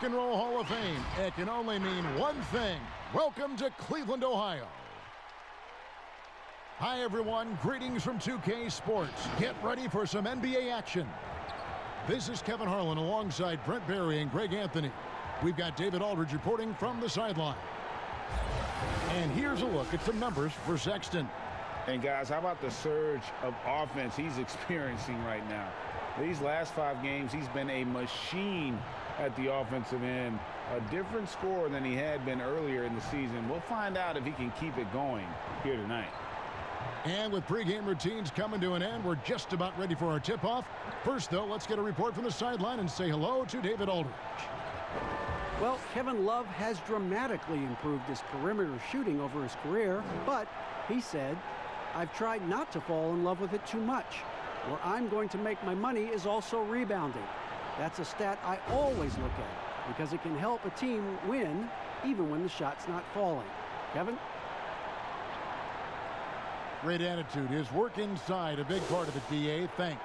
and Roll Hall of Fame, it can only mean one thing. Welcome to Cleveland, Ohio. Hi, everyone. Greetings from 2K Sports. Get ready for some NBA action. This is Kevin Harlan alongside Brent Barry and Greg Anthony. We've got David Aldridge reporting from the sideline. And here's a look at some numbers for Sexton. And guys, how about the surge of offense he's experiencing right now? These last 5 games, he's been a machine at the offensive end. A different score than he had been earlier in the season. We'll find out if he can keep it going here tonight. And with pregame routines coming to an end, we're just about ready for our tip-off. First, though, let's get a report from the sideline and say hello to David Aldridge. Well, Kevin Love has dramatically improved his perimeter shooting over his career, but he said, "I've tried not to fall in love with it too much. Where I'm going to make my money is also rebounding. That's a stat I always look at because it can help a team win even when the shot's not falling." Kevin? Great attitude. His work inside, a big part of it, DA. Thanks.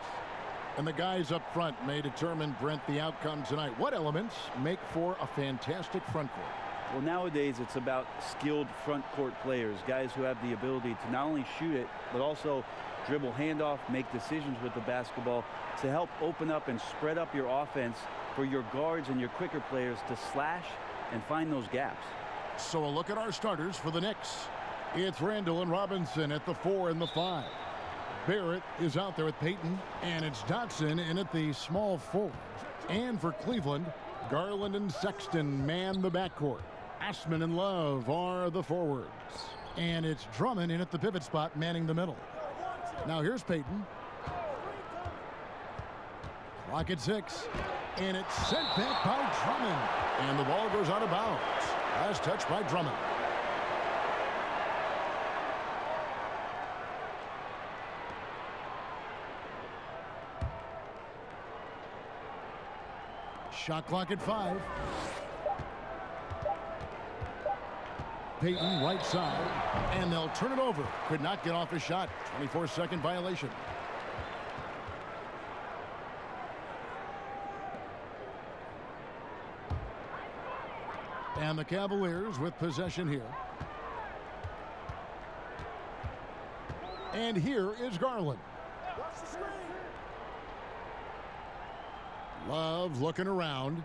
And the guys up front may determine, Brent, the outcome tonight. What elements make for a fantastic front court? Well, nowadays it's about skilled front court players, guys who have the ability to not only shoot it, but also dribble handoff, make decisions with the basketball to help open up and spread up your offense for your guards and your quicker players to slash and find those gaps. So a look at our starters for the Knicks. It's Randall and Robinson at the 4 and the 5. Barrett is out there with Payton, and it's Dotson in at the small 4. And for Cleveland, Garland and Sexton man the backcourt. Assman and Love are the forwards. And it's Drummond in at the pivot spot manning the middle. Now here's Payton. Clock at 6. And it's sent back by Drummond. And the ball goes out of bounds. Last touch by Drummond. Shot clock at 5. Payton right side, and they'll turn it over. Could not get off his shot. 24-second violation. And the Cavaliers with possession here. And here is Garland. Love looking around.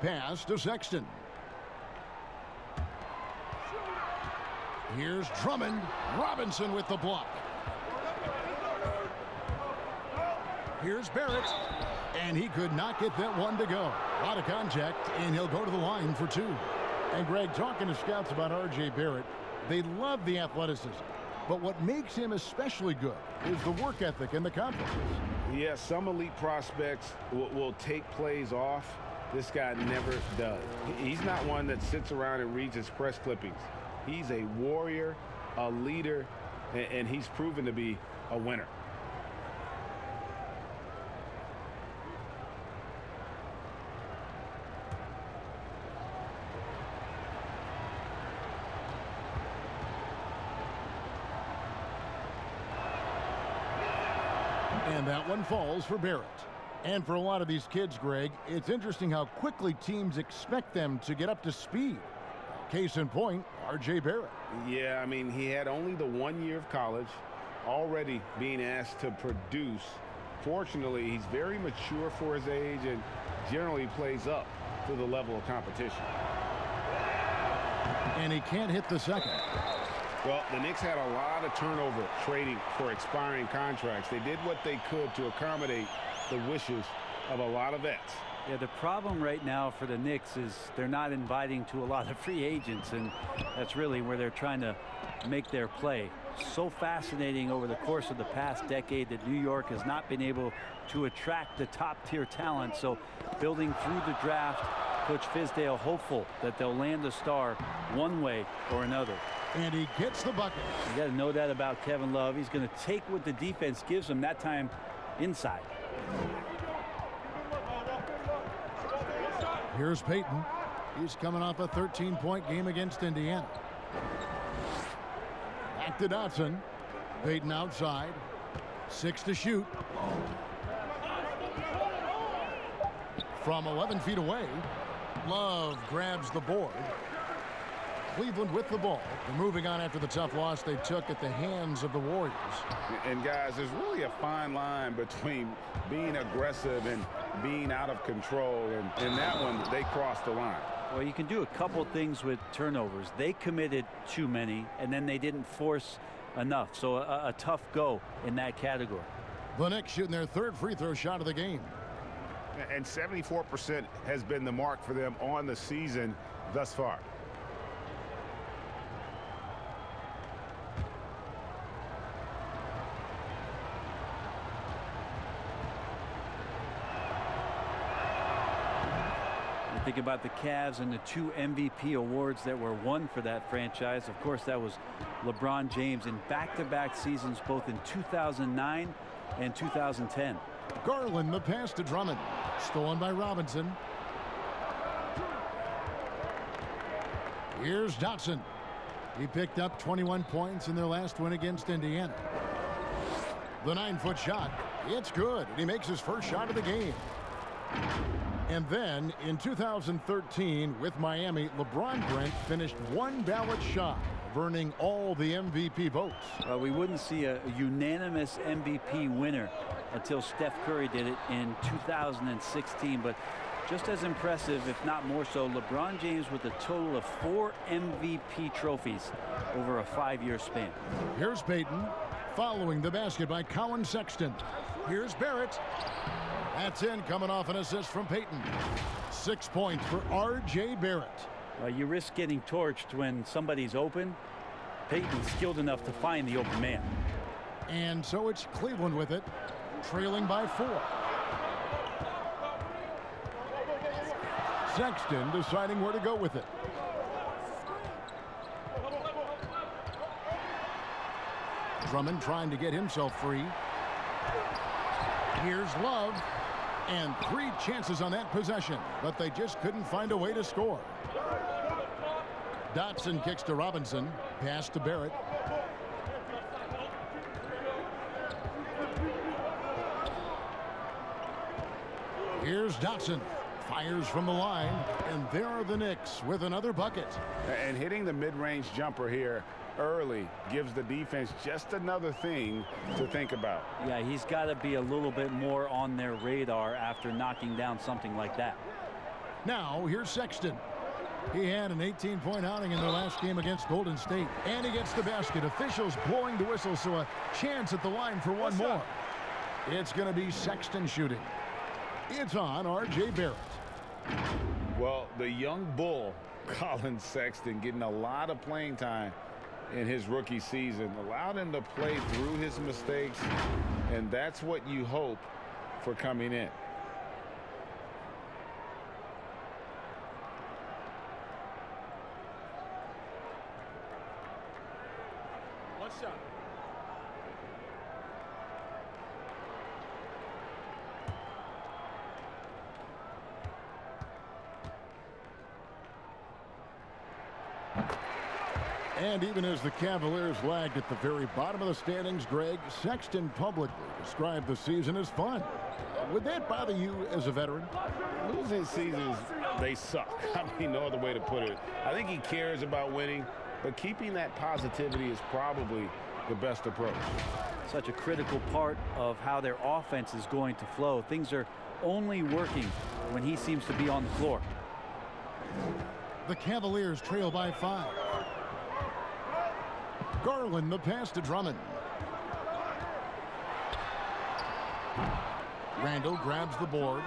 Pass to Sexton. Here's Drummond. Robinson with the block. Here's Barrett. And he could not get that one to go. A lot of contact, and he'll go to the line for 2. And Greg, talking to scouts about R.J. Barrett, they love the athleticism. But what makes him especially good is the work ethic and the confidence. Yeah, some elite prospects will take plays off. This guy never does. He's not one that sits around and reads his press clippings. He's a warrior, a leader, and he's proven to be a winner. And that one falls for Barrett. And for a lot of these kids, Greg, it's interesting how quickly teams expect them to get up to speed. Case in point, R.J. Barrett. Yeah, I mean, he had only the 1 year of college, already being asked to produce. Fortunately, he's very mature for his age and generally plays up to the level of competition. And he can't hit the second. Well, the Knicks had a lot of turnover trading for expiring contracts. They did what they could to accommodate the wishes of a lot of vets. Yeah, the problem right now for the Knicks is they're not inviting to a lot of free agents, and that's really where they're trying to make their play. So fascinating over the course of the past decade that New York has not been able to attract the top-tier talent. So building through the draft, Coach Fizdale hopeful that they'll land a star one way or another. And he gets the bucket. You got to know that about Kevin Love. He's going to take what the defense gives him, that time inside. Here's Payton. He's coming off a 13-point game against Indiana. Back to Dotson. Payton outside. 6 to shoot. From 11 feet away. Love grabs the board. Cleveland with the ball. They're moving on after the tough loss they took at the hands of the Warriors. And guys, there's really a fine line between being aggressive and being out of control. And in that one, they crossed the line. Well, you can do a couple things with turnovers. They committed too many, and then they didn't force enough. So a tough go in that category. The Knicks shooting their third free throw shot of the game. And 74% has been the mark for them on the season thus far. Think about the Cavs and the 2 MVP awards that were won for that franchise. Of course, that was LeBron James in back-to-back seasons, both in 2009 and 2010. Garland, the pass to Drummond. Stolen by Robinson. Here's Dotson. He picked up 21 points in their last win against Indiana. The 9-foot shot. It's good. And he makes his first shot of the game. And then in 2013 with Miami, LeBron Brent finished one ballot shy of earning all the MVP votes. We wouldn't see a unanimous MVP winner until Steph Curry did it in 2016. But just as impressive, if not more so, LeBron James with a total of 4 MVP trophies over a 5-year span. Here's Payton following the basket by Colin Sexton. Here's Barrett. That's in, coming off an assist from Payton. 6 points for R.J. Barrett. You risk getting torched when somebody's open. Payton's skilled enough to find the open man. And so it's Cleveland with it, trailing by 4. Sexton deciding where to go with it. Drummond trying to get himself free. Here's Love. And 3 chances on that possession, but they just couldn't find a way to score. Dotson kicks to Robinson. Pass to Barrett. Here's Dotson. Fires from the line. And there are the Knicks with another bucket. And hitting the mid-range jumper here early gives the defense just another thing to think about. Yeah, he's got to be a little bit more on their radar after knocking down something like that. Now here's Sexton. He had an 18-point outing in their last game against Golden State, and he gets the basket. Officials blowing the whistle, so a chance at the line for one more. It's going to be Sexton shooting. It's on R.J. Barrett. Well, the young bull, Colin Sexton, getting a lot of playing time in his rookie season, allowed him to play through his mistakes, and that's what you hope for coming in. What's up? And even as the Cavaliers lagged at the very bottom of the standings, Greg, Sexton publicly described the season as fun. Would that bother you as a veteran? Losing seasons, they suck. I mean, no other way to put it. I think he cares about winning, but keeping that positivity is probably the best approach. Such a critical part of how their offense is going to flow. Things are only working when he seems to be on the floor. The Cavaliers trail by 5. Garland, the pass to Drummond. Randall grabs the board.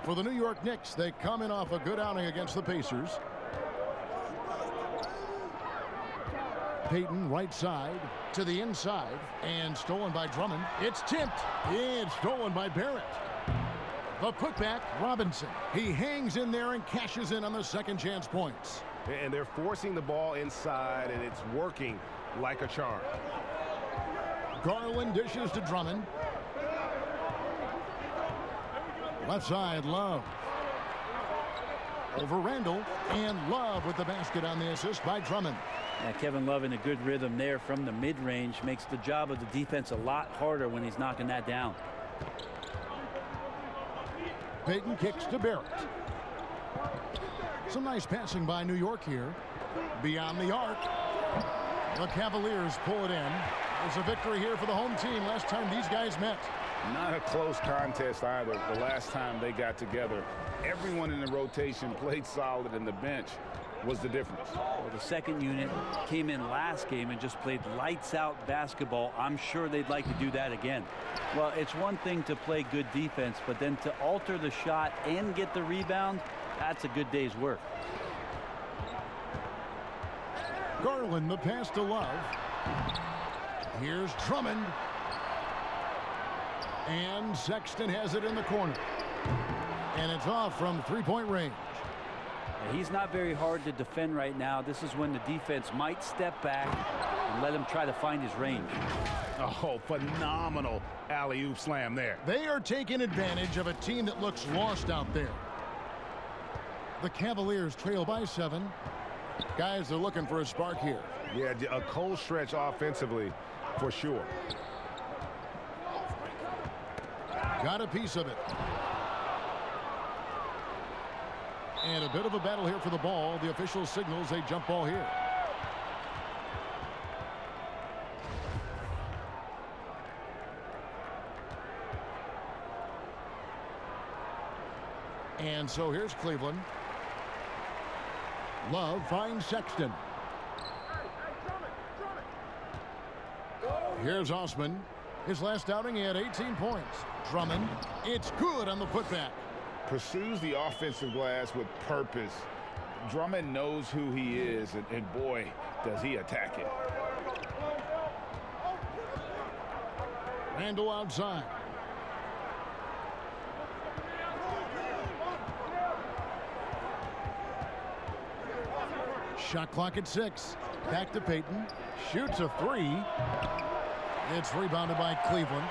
For the New York Knicks, they come in off a good outing against the Pacers. Payton right side to the inside and stolen by Drummond. It's tipped. It's stolen by Barrett. The putback, Robinson. He hangs in there and cashes in on the second chance points. And they're forcing the ball inside, and it's working like a charm. Garland dishes to Drummond. Left side, Love. Over Randall, and Love with the basket on the assist by Drummond. Yeah, Kevin Love in a good rhythm there from the mid-range makes the job of the defense a lot harder when he's knocking that down. Payton kicks to Barrett. Some nice passing by New York here. Beyond the arc. The Cavaliers pull it in. It's a victory here for the home team last time these guys met. Not a close contest either the last time they got together. Everyone in the rotation played solid, and the bench was the difference. Well, the second unit came in last game and just played lights out basketball. I'm sure they'd like to do that again. Well, it's one thing to play good defense, but then to alter the shot and get the rebound, that's a good day's work. Garland, the pass to Love. Here's Drummond. And Sexton has it in the corner. And it's off from three-point range. He's not very hard to defend right now. This is when the defense might step back and let him try to find his range. Oh, phenomenal alley-oop slam there. They are taking advantage of a team that looks lost out there. The Cavaliers trail by 7. Guys, they're looking for a spark here. Yeah, a cold stretch offensively for sure. Got a piece of it. And a bit of a battle here for the ball. The official signals a jump ball here. And so here's Cleveland. Love finds Sexton. Here's Osman. His last outing, he had 18 points. Drummond, it's good on the putback. Pursues the offensive glass with purpose. Drummond knows who he is, and boy, does he attack it. Randall outside. Shot clock at 6. Back to Payton. Shoots a 3. It's rebounded by Cleveland.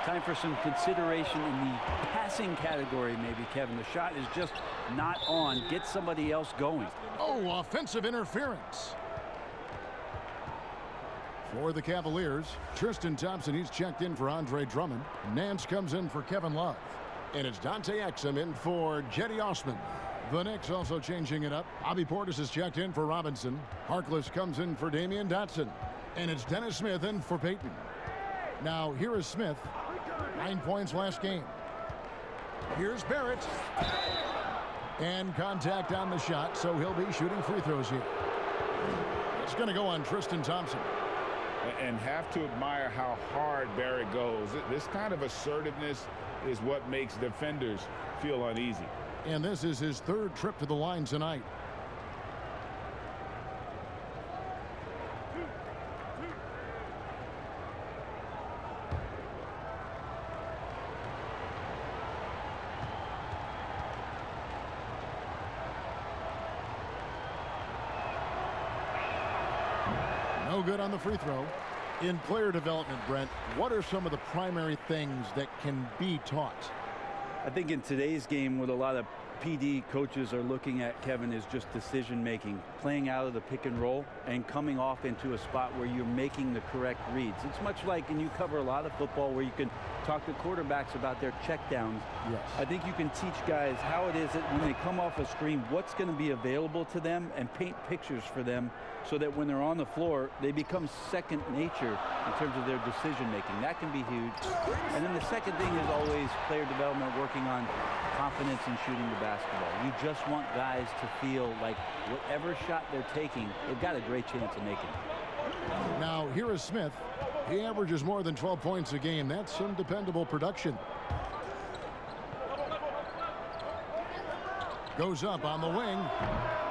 Time for some consideration in the passing category, maybe, Kevin. The shot is just not on. Get somebody else going. Oh, offensive interference. For the Cavaliers, Tristan Thompson, he's checked in for Andre Drummond. Nance comes in for Kevin Love. And it's Dante Exum in for Jetty Osman. The Knicks also changing it up. Bobby Portis is checked in for Robinson. Harkless comes in for Damian Dotson. And it's Dennis Smith in for Payton. Now, here is Smith. 9 points last game. Here's Barrett. And contact on the shot, so he'll be shooting free throws here. It's going to go on Tristan Thompson. And have to admire how hard Barrett goes. This kind of assertiveness is what makes defenders feel uneasy. And this is his 3rd trip to the line tonight. No good on the free throw. In player development, Brent, what are some of the primary things that can be taught? I think in today's game, what a lot of PD coaches are looking at, Kevin, is just decision making, playing out of the pick and roll and coming off into a spot where you're making the correct reads. It's much like, and you cover a lot of football, where you can talk to quarterbacks about their checkdowns. Yes. I think you can teach guys how it is that when they come off a screen, what's going to be available to them, and paint pictures for them so that when they're on the floor, they become second nature in terms of their decision making. That can be huge. And then the second thing is always player development, working on confidence in shooting the basketball. You just want guys to feel like whatever shot they're taking, they've got a great chance of making it. Now, here is Smith. He averages more than 12 points a game. That's some dependable production. Goes up on the wing.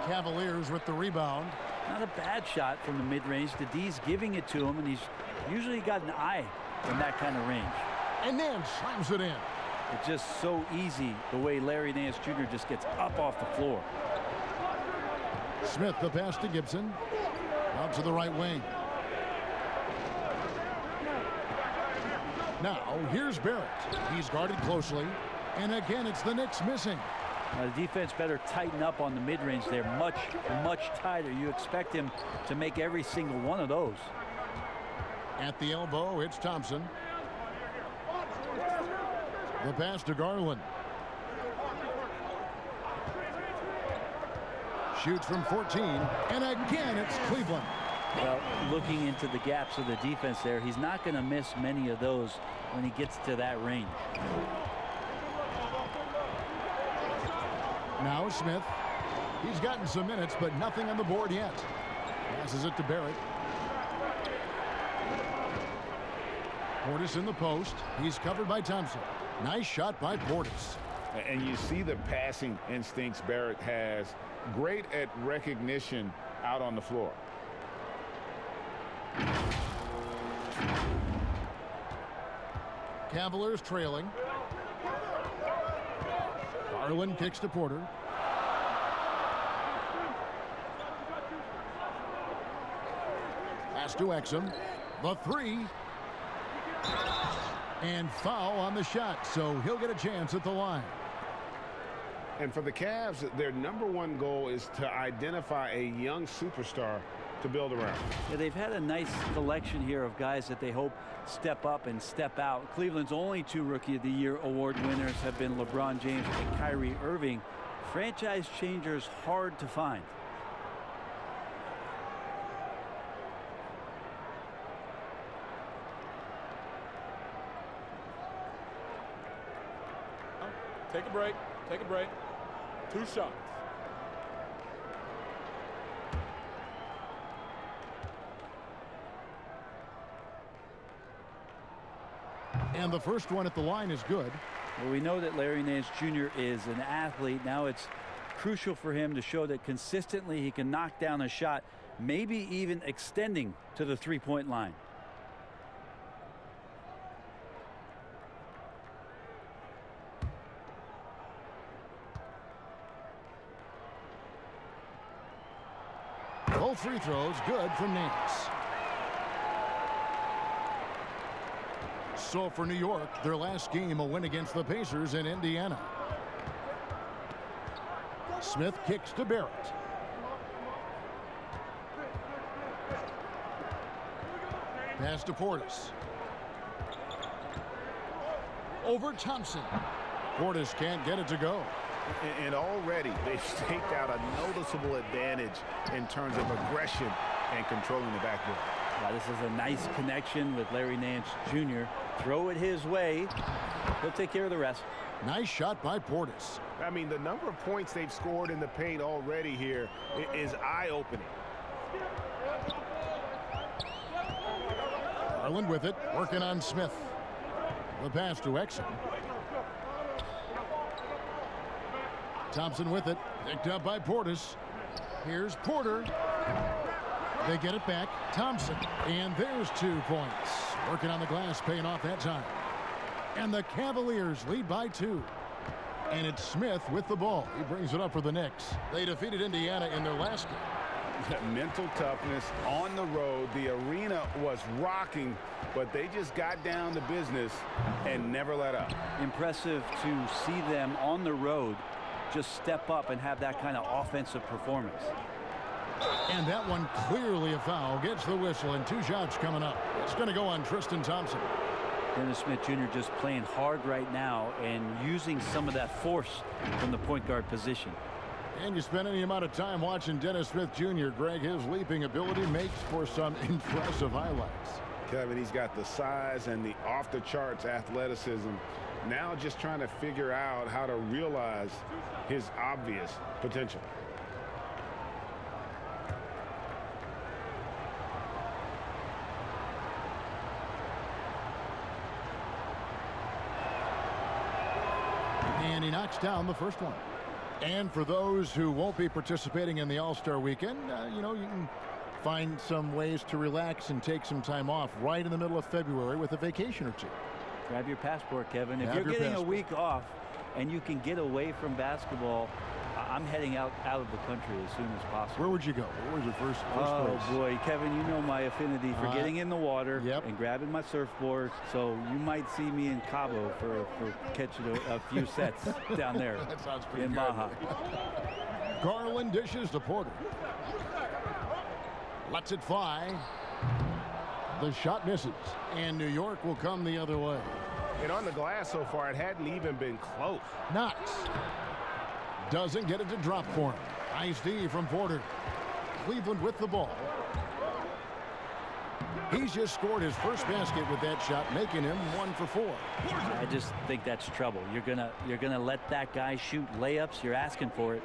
Cavaliers with the rebound. Not a bad shot from the mid-range. The D's giving it to him, and he's usually got an eye from that kind of range. And then slams it in. It's just so easy the way Larry Nance Jr. just gets up off the floor. Smith, the pass to Gibson. Out to the right wing. Now, here's Barrett. He's guarded closely. And again, it's the Knicks missing. Now, the defense better tighten up on the mid-range. They're much, much tighter. You expect him to make every single one of those. At the elbow, it's Thompson. The pass to Garland. Shoots from 14, and again it's Cleveland. Well, looking into the gaps of the defense there, he's not going to miss many of those when he gets to that range. Now Smith. He's gotten some minutes, but nothing on the board yet. Passes it to Barrett. Portis in the post. He's covered by Thompson. Nice shot by Portis. And you see the passing instincts Barrett has. Great at recognition out on the floor. Cavaliers trailing. Garland kicks to Porter. Pass to Exum. The three. And foul on the shot, so he'll get a chance at the line. And for the Cavs, their #1 goal is to identify a young superstar to build around. Yeah, they've had a nice collection here of guys that they hope step up and step out. Cleveland's only 2 Rookie of the Year award winners have been LeBron James and Kyrie Irving. Franchise changers hard to find. Take a break. Take a break. 2 shots. And the first one at the line is good. Well, we know that Larry Nance Jr. is an athlete. Now it's crucial for him to show that consistently he can knock down a shot, maybe even extending to the three-point line. Both free throws good from Nance. So for New York, their last game a win against the Pacers in Indiana. Smith kicks to Barrett. Pass to Portis. Over Thompson. Portis can't get it to go. And already they've staked out a noticeable advantage in terms of aggression and controlling the backboard. Wow, this is a nice connection with Larry Nance Jr. Throw it his way. He'll take care of the rest. Nice shot by Portis. I mean, the number of points they've scored in the paint already here is eye-opening. Garland with it, working on Smith. The pass to Exum. Thompson with it, picked up by Portis. Here's Porter. They get it back. Thompson, and there's 2 points. Working on the glass, paying off that time. And the Cavaliers lead by 2. And it's Smith with the ball. He brings it up for the Knicks. They defeated Indiana in their last game. Mental toughness on the road. The arena was rocking, but they just got down to business and never let up. Impressive to see them on the road just step up and have that kind of offensive performance. And that one clearly a foul. Gets the whistle, and 2 shots coming up. It's going to go on Tristan Thompson. Dennis Smith Jr. just playing hard right now and using some of that force from the point guard position. And you spend any amount of time watching Dennis Smith Jr., Greg, his leaping ability makes for some impressive highlights. Kevin, he's got the size and the off-the-charts athleticism. Now just trying to figure out how to realize his obvious potential. And he knocks down the first one. And for those who won't be participating in the All-Star Weekend, you know, you can find some ways to relax and take some time off right in the middle of February with a vacation or 2. Grab your passport, Kevin. If Grab you're your getting passport. a week off and you can get away from basketball, I'm heading out of the country as soon as possible. Where would you go? What was your first Oh, place? boy, Kevin, you know my affinity for getting in the water Yep. and grabbing my surfboard. So you might see me in Cabo for catching a few sets down there That sounds pretty in good. Baja. Garland dishes to Porter. Lets it fly. The shot misses. And New York will come the other way. And on the glass so far, it hadn't even been close. Knox. Doesn't get it to drop for him. Nice D from Porter. Cleveland with the ball. He's just scored his first basket with that shot, making him 1 for 4. I just think that's trouble. You're gonna let that guy shoot layups. You're asking for it.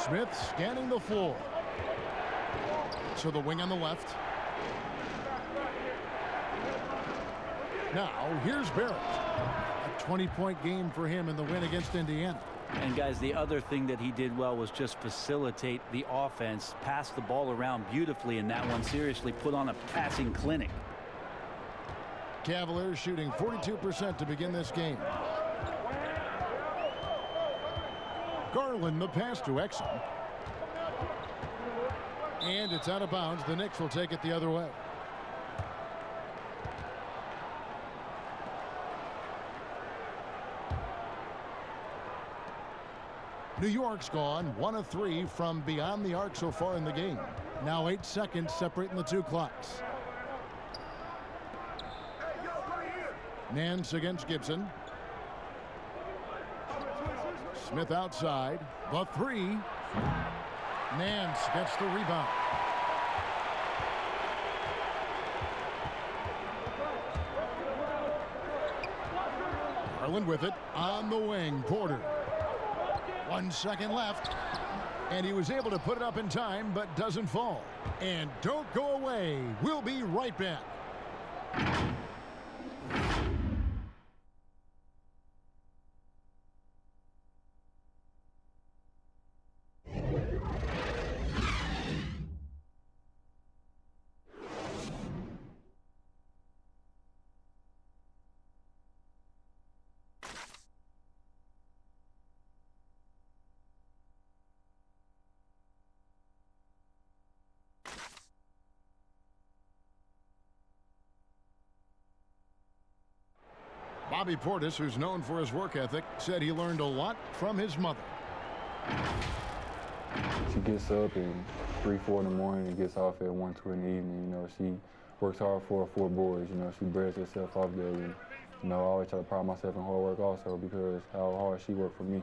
Smith scanning the floor. To the wing on the left. Now here's Barrett. A 20-point game for him in the win against Indiana. And guys, the other thing that he did well was just facilitate the offense, pass the ball around beautifully in that one. Seriously put on a passing clinic. Cavaliers shooting 42% to begin this game. Garland the pass to Exum. And it's out of bounds. The Knicks will take it the other way. New York's gone 1 of 3 from beyond the arc so far in the game. Now 8 seconds separating the two clocks. Nance against Gibson. Smith outside. The 3. Nance gets the rebound. Garland with it on the wing. Porter. 1 second left, and he was able to put it up in time, but doesn't fall. And don't go away. We'll be right back. Bobby Portis, who's known for his work ethic, said he learned a lot from his mother. She gets up at 3, 4 in the morning and gets off at 1, 2 in the evening. You know, she works hard for her 4 boys. You know, she bears herself off there. And, you know, I always try to pride myself in hard work also because how hard she worked for me.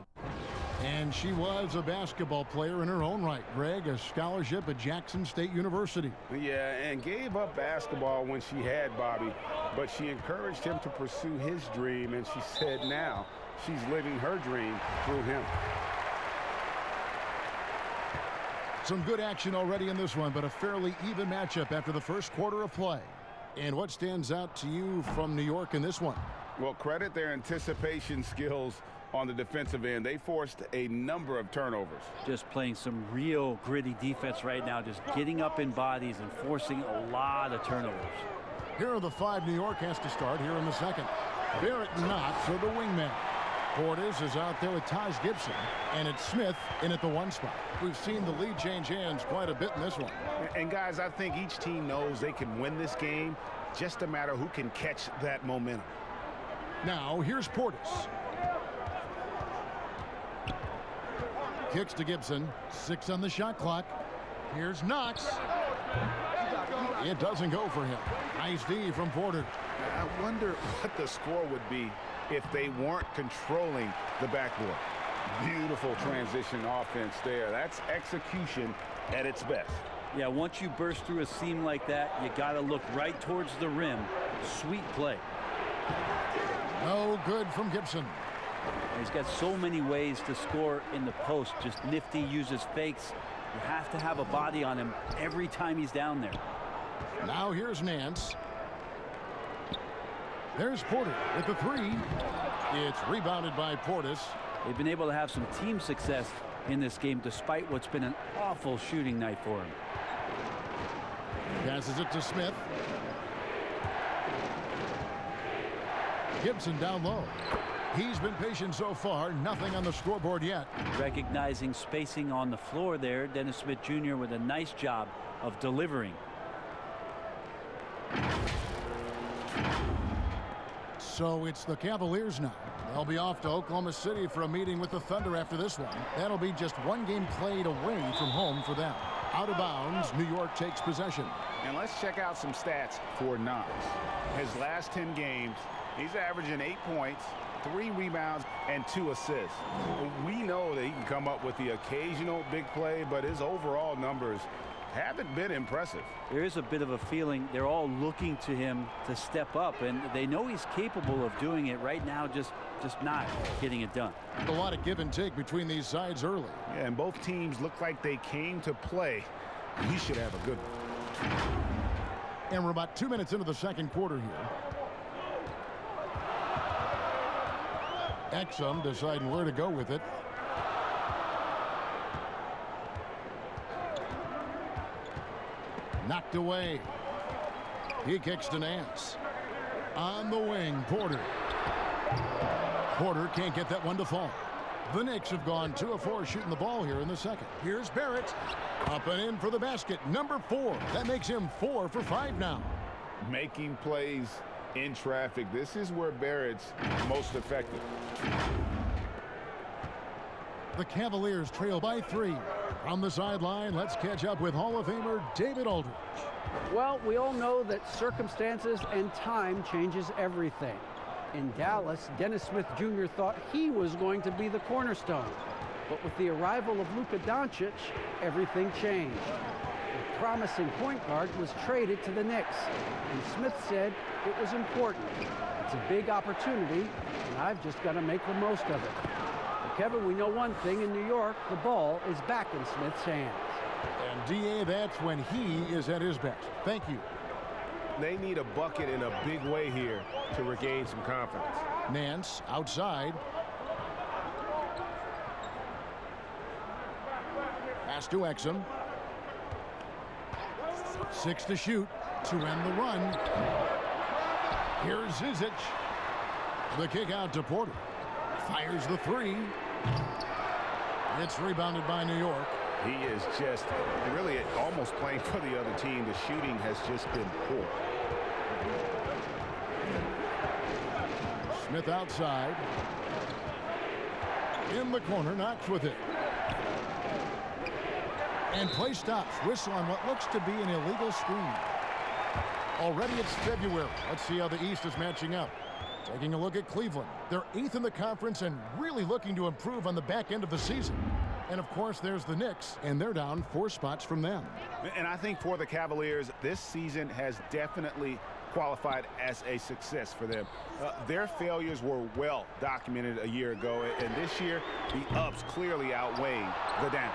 And she was a basketball player in her own right, Greg, a scholarship at Jackson State University. Yeah, and gave up basketball when she had Bobby, but she encouraged him to pursue his dream, and she said now she's living her dream through him. Some good action already in this one, but a fairly even matchup after the first quarter of play. And what stands out to you from New York in this one? Well, credit their anticipation skills on the defensive end. They forced a number of turnovers. Just playing some real gritty defense right now, just getting up in bodies and forcing a lot of turnovers. Here are the 5 New York has to start here in the second. Barrett not for the wingman. Portis is out there with Taj Gibson, and it's Smith in at the 1 spot. We've seen the lead change hands quite a bit in this one. And guys, I think each team knows they can win this game, just a matter who can catch that momentum. Now here's Portis. Kicks to Gibson. 6 on the shot clock. Here's Knox. It doesn't go for him. Nice D from Porter. I wonder what the score would be if they weren't controlling the backboard. Beautiful transition offense there. That's execution at its best. Yeah, once you burst through a seam like that, you got to look right towards the rim. Sweet play. No good from Gibson. He's got so many ways to score in the post. Just nifty, uses fakes. You have to have a body on him every time he's down there. Now here's Nance. There's Porter with the 3. It's rebounded by Portis. They've been able to have some team success in this game despite what's been an awful shooting night for him. Passes it to Smith. Gibson down low. He's been patient so far. Nothing on the scoreboard yet. Recognizing spacing on the floor there. Dennis Smith Jr. with a nice job of delivering. So it's the Cavaliers now. They'll be off to Oklahoma City for a meeting with the Thunder after this one. That'll be just 1 game played away from home for them. Out of bounds, New York takes possession. And let's check out some stats for Knox. His last 10 games, He's averaging 8 points, 3 rebounds, and 2 assists. We know that he can come up with the occasional big play, but his overall numbers haven't been impressive. There is a bit of a feeling they're all looking to him to step up, and they know he's capable of doing it right now, just not getting it done. A lot of give and take between these sides early. Yeah, and both teams look like they came to play. He should have a good one. And we're about 2 minutes into the second quarter here. Exum deciding where to go with it. Knocked away. He kicks to Nance. On the wing, Porter. Porter can't get that one to fall. The Knicks have gone 2 of 4 shooting the ball here in the second. Here's Barrett. Up and in for the basket. Number 4. That makes him 4 for 5 now. Making plays in traffic. This is where Barrett's most effective. The Cavaliers trail by 3. On the sideline, let's catch up with Hall of Famer David Aldridge. Well, we all know that circumstances and time changes everything. In Dallas, Dennis Smith Jr. thought he was going to be the cornerstone. But with the arrival of Luka Doncic, everything changed. The promising point guard was traded to the Knicks, and Smith said it was important. It's a big opportunity, and I've just got to make the most of it. But Kevin, we know one thing in New York, the ball is back in Smith's hands. And D.A., that's when he is at his best. Thank you. They need a bucket in a big way here to regain some confidence. Nance outside. Pass to Exum. 6 to shoot to end the run. Here's Zizic. The kick out to Porter. Fires the 3. It's rebounded by New York. He is just really almost playing for the other team. The shooting has just been poor. Smith outside. In the corner, Knox with it. And play stops. Whistle on what looks to be an illegal screen. Already it's February. Let's see how the East is matching up. Taking a look at Cleveland. They're 8th in the conference and really looking to improve on the back end of the season. And, of course, there's the Knicks, and they're down 4 spots from them. And I think for the Cavaliers, this season has definitely qualified as a success for them. Their failures were well documented a year ago, and this year, the ups clearly outweigh the downs.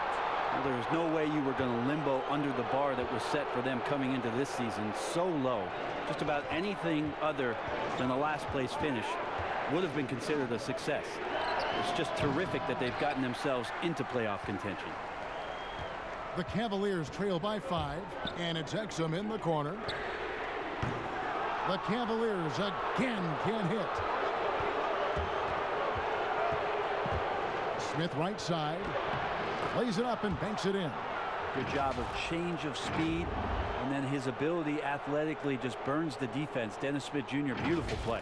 Well, there was no way you were going to limbo under the bar that was set for them coming into this season so low. Just about anything other than a last place finish would have been considered a success. It's just terrific that they've gotten themselves into playoff contention. The Cavaliers trail by 5, and it's Exum in the corner. The Cavaliers again can't hit. Smith right side. Lays it up and banks it in. Good job of change of speed, and then his ability athletically just burns the defense. Dennis Smith Jr., beautiful play.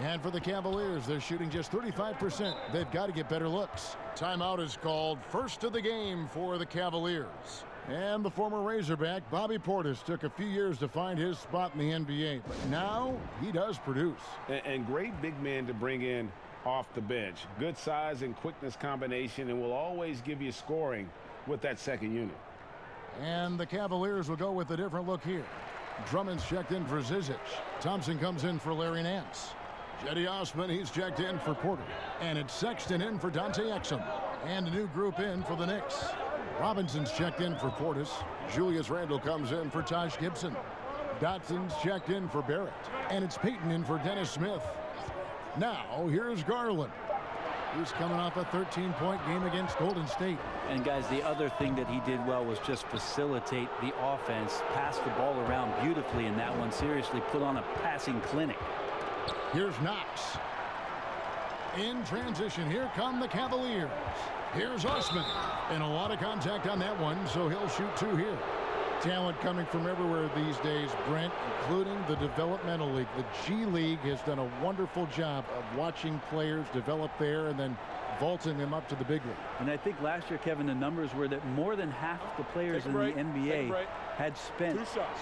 And for the Cavaliers, they're shooting just 35%. They've got to get better looks. Timeout is called. First of the game for the Cavaliers. And the former Razorback, Bobby Portis, took a few years to find his spot in the NBA. But now he does produce. And great big men to bring in off the bench. Good size and quickness combination, and will always give you scoring with that second unit. And the Cavaliers will go with a different look here. Drummond's checked in for Zizic. Thompson comes in for Larry Nance. Cedi Osman, he's checked in for Porter. And it's Sexton in for Dante Exum. And a new group in for the Knicks. Robinson's checked in for Portis. Julius Randle comes in for Taj Gibson. Dotson's checked in for Barrett. And it's Payton in for Dennis Smith. Now, here's Garland. He's coming off a 13-point game against Golden State. And, guys, the other thing that he did well was just facilitate the offense, pass the ball around beautifully in that one, seriously put on a passing clinic. Here's Knox. In transition, here come the Cavaliers. Here's Osman. And a lot of contact on that one, so he'll shoot 2 here. Talent coming from everywhere these days, Brent, including the developmental league. The G League has done a wonderful job of watching players develop there and then vaulting him up to the big league. And I think last year, Kevin, the numbers were that more than half the players in the NBA had spent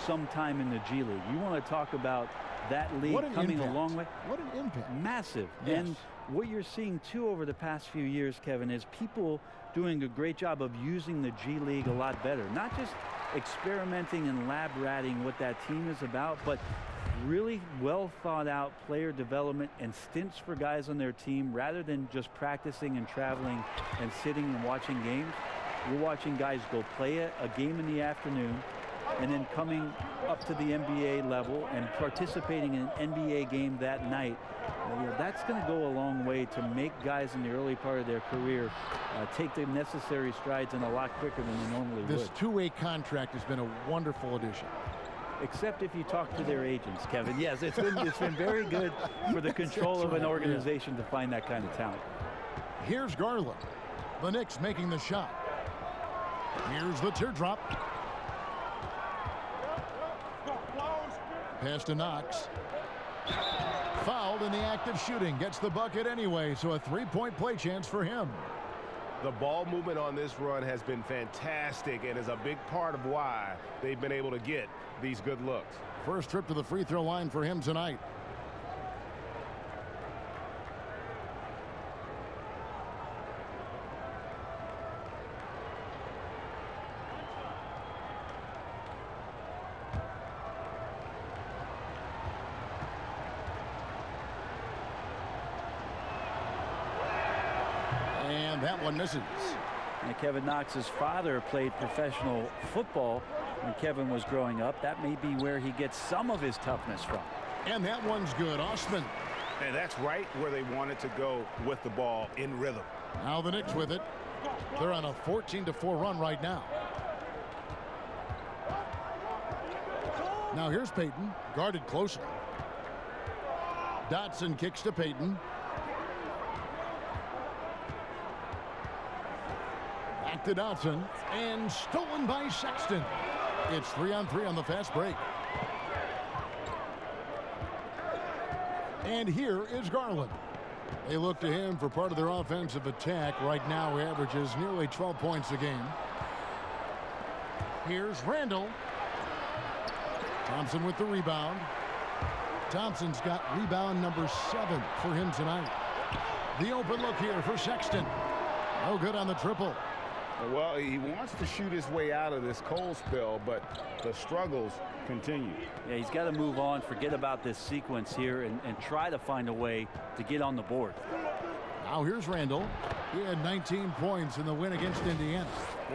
some time in the G League. You want to talk about that league coming a long way? What an impact. Massive. Yes. And what you're seeing, too, over the past few years, Kevin, is people doing a great job of using the G League a lot better. Not just experimenting and lab ratting what that team is about, but really well thought out player development and stints for guys on their team rather than just practicing and traveling and sitting and watching games. You're watching guys go play a game in the afternoon and then coming up to the NBA level and participating in an NBA game that night. That's going to go a long way to make guys in the early part of their career take the necessary strides in a lot quicker than they normally would. This two-way contract has been a wonderful addition. Except if you talk to their agents, Kevin. Yes, it's been very good for the control of an organization to find that kind of talent. Here's Garland. The Knicks making the shot. Here's the teardrop. Pass to Knox. Fouled in the act of shooting. Gets the bucket anyway, so a three-point play chance for him. The ball movement on this run has been fantastic and is a big part of why they've been able to get these good looks. First trip to the free throw line for him tonight. And that one misses. And Kevin Knox's father played professional football when Kevin was growing up. That may be where he gets some of his toughness from. And that one's good. Osman. And that's right where they wanted to go with the ball, in rhythm. Now the Knicks with it. They're on a 14-4 run right now. Now here's Payton, guarded closely. Dotson kicks to Payton. Back to Dotson, and stolen by Sexton. It's 3-on-3 on the fast break. And here is Garland. They look to him for part of their offensive attack. Right now he averages nearly 12 points a game. Here's Randall. Thompson with the rebound. Thompson's got rebound number 7 for him tonight. The open look here for Sexton. No good on the triple. Well, he wants to shoot his way out of this cold spell, but the struggles continue. Yeah, he's got to move on, forget about this sequence here, and try to find a way to get on the board. Now here's Randall. He had 19 points in the win against Indiana.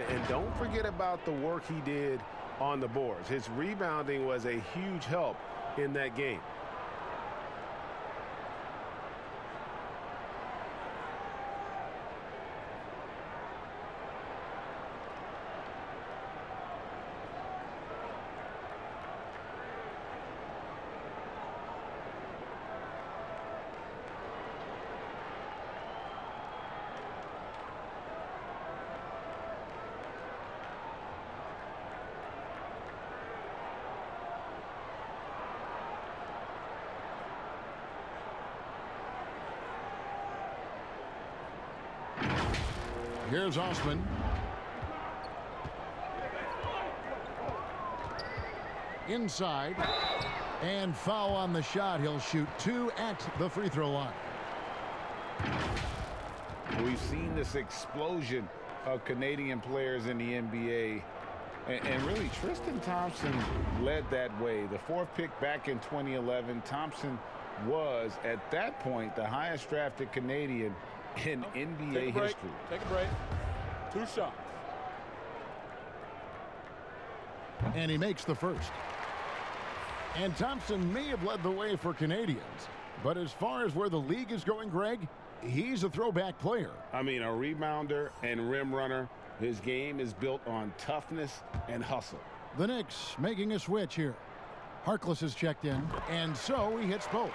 And don't forget about the work he did on the boards. His rebounding was a huge help in that game. Here's Osman. Inside. And foul on the shot. He'll shoot 2 at the free throw line. We've seen this explosion of Canadian players in the NBA. And really, Tristan Thompson led that way. The 4th pick back in 2011. Thompson was, at that point, the highest drafted Canadian in NBA history. Take a break. 2 shots. And he makes the first. And Thompson may have led the way for Canadians. But as far as where the league is going, Greg, he's a throwback player. I mean, a rebounder and rim runner. His game is built on toughness and hustle. The Knicks making a switch here. Harkless is checked in, and so he hits both.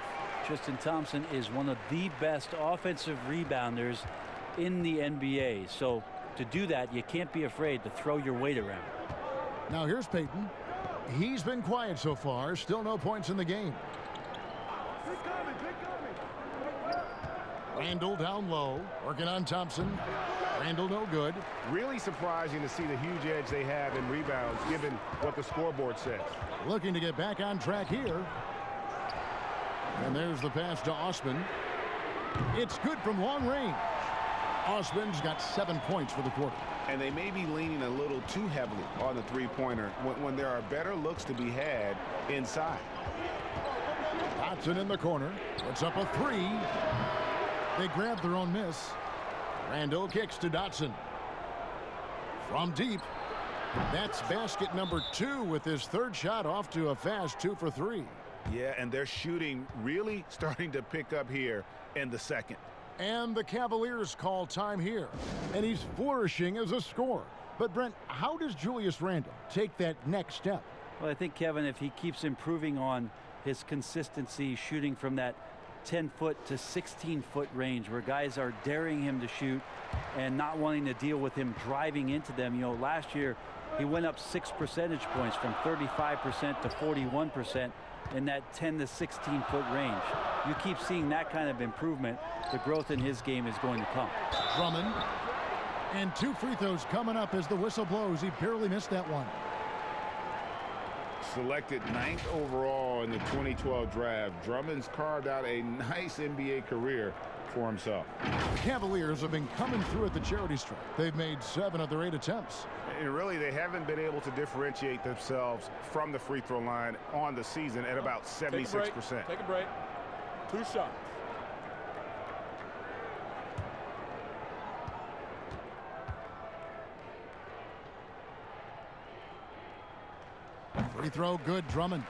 Tristan Thompson is one of the best offensive rebounders in the NBA. So to do that, you can't be afraid to throw your weight around. Now here's Payton. He's been quiet so far. Still no points in the game. Randall down low, working on Thompson. Randall no good. Really surprising to see the huge edge they have in rebounds, given what the scoreboard says. Looking to get back on track here. And there's the pass to Osman. It's good from long range. Osman's got 7 points for the quarter. And they may be leaning a little too heavily on the three-pointer when there are better looks to be had inside. Dotson in the corner. Puts up a three. They grab their own miss. Randall kicks to Dotson. From deep. That's basket number 2 with his third shot off to a fast 2 for 3. Yeah, and their shooting really starting to pick up here in the second. And the Cavaliers call time here. And he's flourishing as a scorer. But, Brent, how does Julius Randle take that next step? Well, I think, Kevin, if he keeps improving on his consistency shooting from that 10-foot to 16-foot range where guys are daring him to shoot and not wanting to deal with him driving into them. You know, last year he went up 6 percentage points from 35% to 41% in that 10 to 16-foot range. You keep seeing that kind of improvement, the growth in his game is going to come. Drummond. And 2 free throws coming up as the whistle blows. He barely missed that one. Selected 9th overall in the 2012 draft, Drummond's carved out a nice NBA career for himself. The Cavaliers have been coming through at the charity stripe. They've made 7 of their 8 attempts. And really, they haven't been able to differentiate themselves from the free throw line on the season at about 76%. Take a break. 2 shots. Free throw good, Drummond.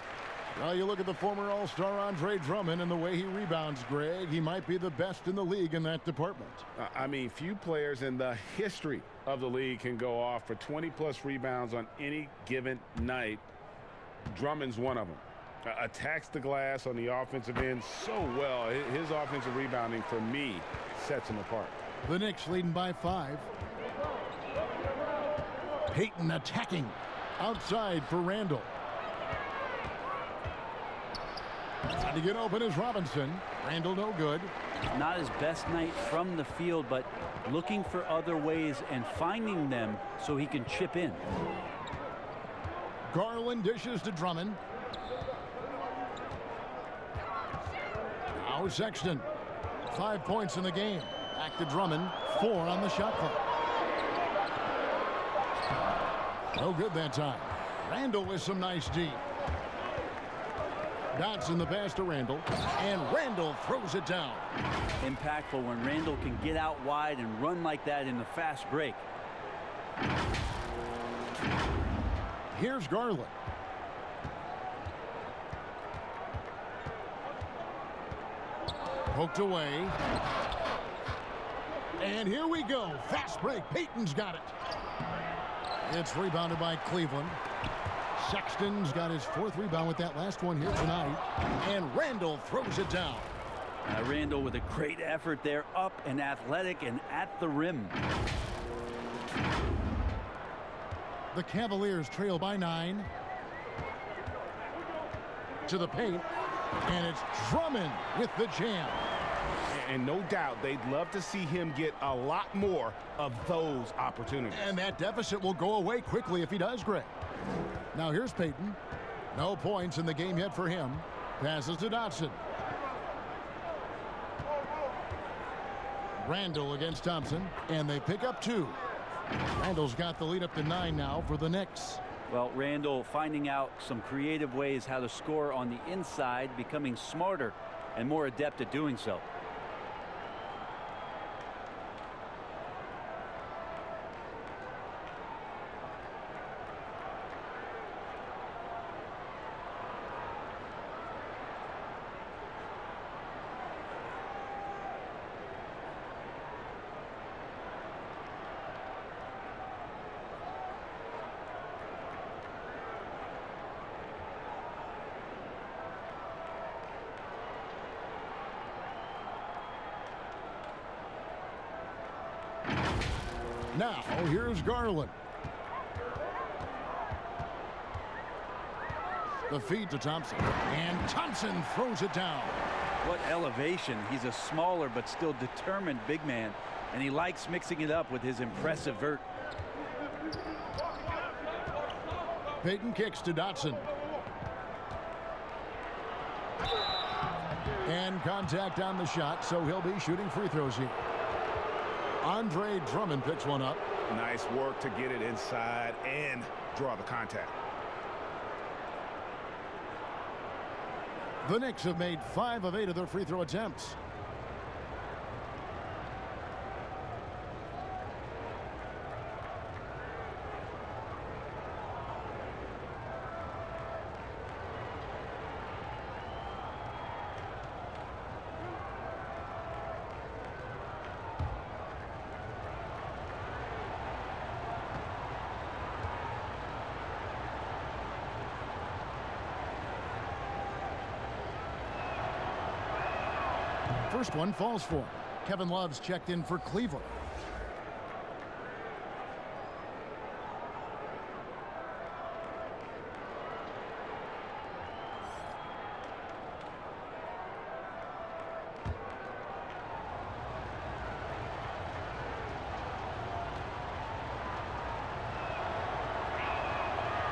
Well, you look at the former All-Star Andre Drummond and the way he rebounds, Greg. He might be the best in the league in that department. I mean, few players in the history of the league can go off for 20-plus rebounds on any given night. Drummond's one of them. Attacks the glass on the offensive end so well. His offensive rebounding, for me, sets him apart. The Knicks leading by 5. Payton attacking. Outside for Randall. Trying to get open is Robinson. Randall no good. Not his best night from the field, but looking for other ways and finding them so he can chip in. Garland dishes to Drummond. Now Sexton. 5 points in the game. Back to Drummond. 4 on the shot clock. No good that time. Randall with some nice deep. Dotson the pass to Randall. And Randall throws it down. Impactful when Randall can get out wide and run like that in the fast break. Here's Garland. Poked away. And here we go. Fast break. Payton's got it. It's rebounded by Cleveland. Sexton's got his 4th rebound with that last one here tonight. And Randall throws it down. Randall with a great effort there, up and athletic and at the rim. The Cavaliers trail by 9. To the paint. And it's Drummond with the jam. And no doubt they'd love to see him get a lot more of those opportunities. And that deficit will go away quickly if he does, Greg. Now here's Payton. No points in the game yet for him. Passes to Dotson. Randall against Thompson. And they pick up 2. Randall's got the lead up to 9 now for the Knicks. Well, Randall finding out some creative ways how to score on the inside, becoming smarter and more adept at doing so. Now, here's Garland. The feed to Thompson. And Thompson throws it down. What elevation. He's a smaller but still determined big man, and he likes mixing it up with his impressive vert. Payton kicks to Dotson. And contact on the shot, so he'll be shooting free throws here. Andre Drummond picks one up. Nice work to get it inside and draw the contact. The Knicks have made 5 of 8 of their free throw attempts. First one falls for him. Kevin Love's checked in for Cleveland.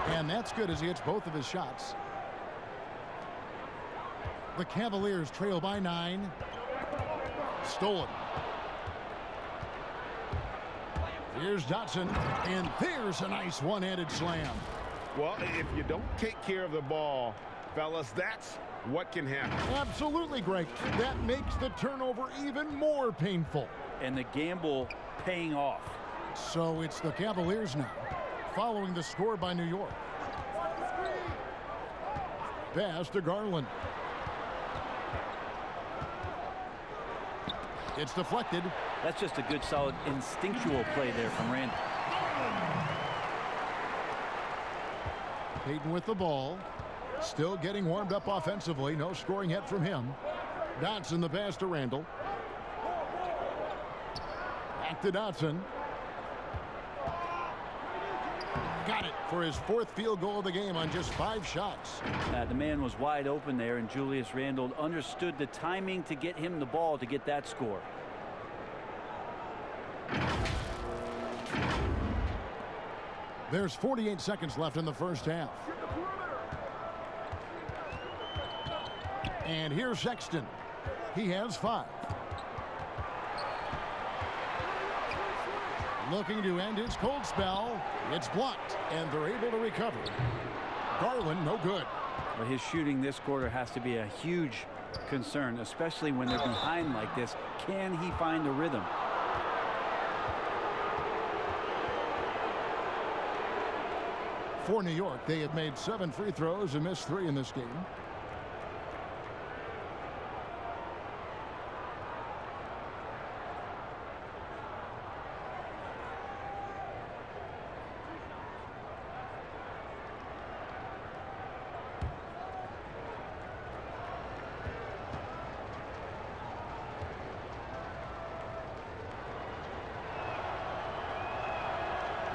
And that's good as he hits both of his shots. The Cavaliers trail by 9. Stolen. Here's Dotson, and there's a nice one-handed slam. Well, if you don't take care of the ball, fellas, that's what can happen. Absolutely, Greg. That makes the turnover even more painful. And the gamble paying off. So it's the Cavaliers now, following the score by New York. Pass to Garland. It's deflected. That's just a good, solid, instinctual play there from Randall. Payton with the ball. Still getting warmed up offensively. No scoring yet from him. Dotson the pass to Randall. Back to Dotson. Got it for his 4th field goal of the game on just 5 shots. The man was wide open there, and Julius Randle understood the timing to get him the ball to get that score. There's 48 seconds left in the first half. And here's Sexton. He has 5. Looking to end his cold spell. It's blocked, and they're able to recover. Garland, no good. Well, his shooting this quarter has to be a huge concern, especially when they're behind like this. Can he find a rhythm? For New York, they have made 7 free throws and missed 3 in this game.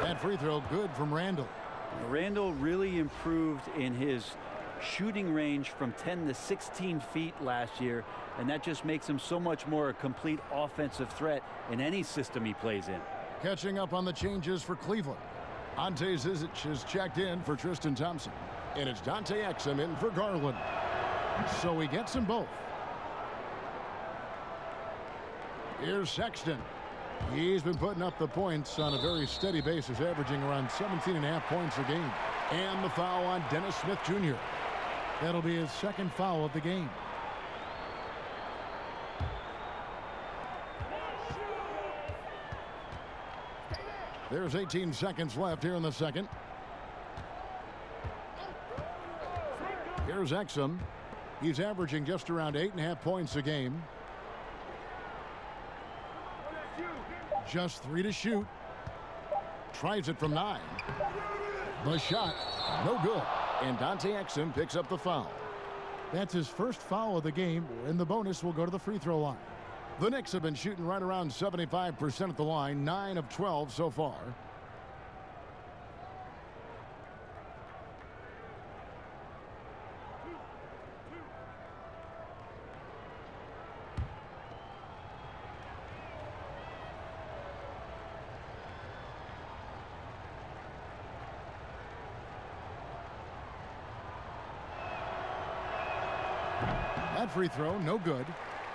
That free throw good from Randall. Randall really improved in his shooting range from 10 to 16 feet last year, and that just makes him so much more a complete offensive threat in any system he plays in. Catching up on the changes for Cleveland. Ante Zizic is checked in for Tristan Thompson, and it's Dante Exum in for Garland. So he gets them both. Here's Sexton. He's been putting up the points on a very steady basis, averaging around 17.5 points a game. And the foul on Dennis Smith Jr. That'll be his 2nd foul of the game. There's 18 seconds left here in the second. Here's Exum. He's averaging just around 8.5 points a game. Just 3 to shoot. Tries it from 9. The shot, no good. And Dante Exum picks up the foul. That's his 1st foul of the game, and the bonus will go to the free throw line. The Knicks have been shooting right around 75% at the line, 9 of 12 so far. That free throw, no good.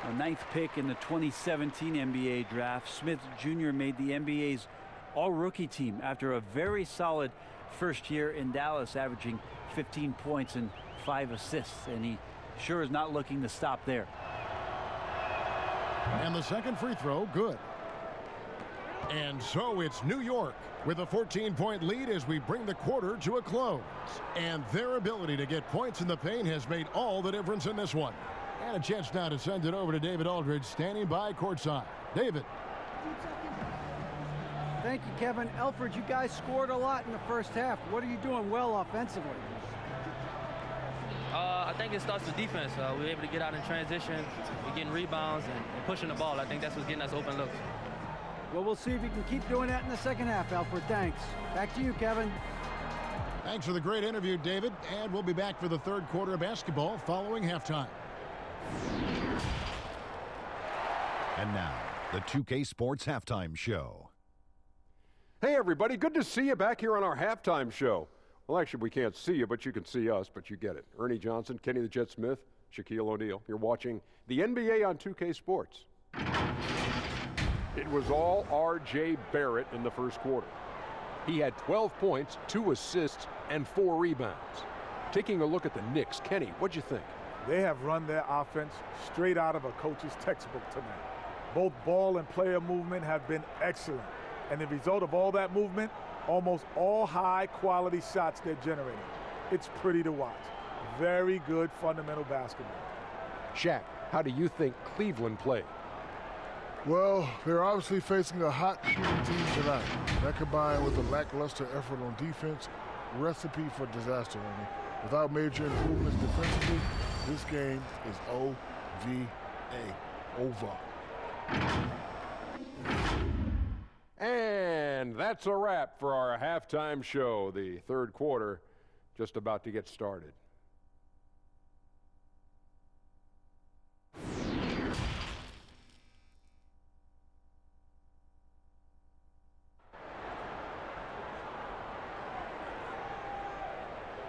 A 9th pick in the 2017 NBA draft, Smith Jr. made the NBA's all-rookie team after a very solid first year in Dallas, averaging 15 points and 5 assists, and he sure is not looking to stop there. And the second free throw, good. And so it's New York with a 14-point lead as we bring the quarter to a close. And their ability to get points in the paint has made all the difference in this one. And a chance now to send it over to David Aldridge, standing by courtside. David. Thank you, Kevin. Alfred, you guys scored a lot in the first half. What are you doing well offensively? I think it starts with defense. We're able to get out in transition. We're getting rebounds and pushing the ball. I think that's what's getting us open looks. Well, we'll see if you can keep doing that in the second half, Alfred. Thanks. Back to you, Kevin. Thanks for the great interview, David. And we'll be back for the third quarter of basketball following halftime. And now, the 2K Sports Halftime Show. Hey, everybody. Good to see you back here on our halftime show. Well, actually, we can't see you, but you can see us, but you get it. Ernie Johnson, Kenny the Jet Smith, Shaquille O'Neal. You're watching the NBA on 2K Sports. It was all R.J. Barrett in the first quarter. He had 12 points, 2 assists, and 4 rebounds. Taking a look at the Knicks, Kenny, what'd you think? They have run their offense straight out of a coach's textbook tonight. Both ball and player movement have been excellent. And the result of all that movement, almost all high-quality shots they're generating. It's pretty to watch. Very good fundamental basketball. Shaq, how do you think Cleveland played? Well, they're obviously facing a hot shooting team tonight. That combined with a lackluster effort on defense, recipe for disaster, Ernie. Without major improvements defensively, this game is OVA, over. And that's a wrap for our halftime show. The third quarter just about to get started.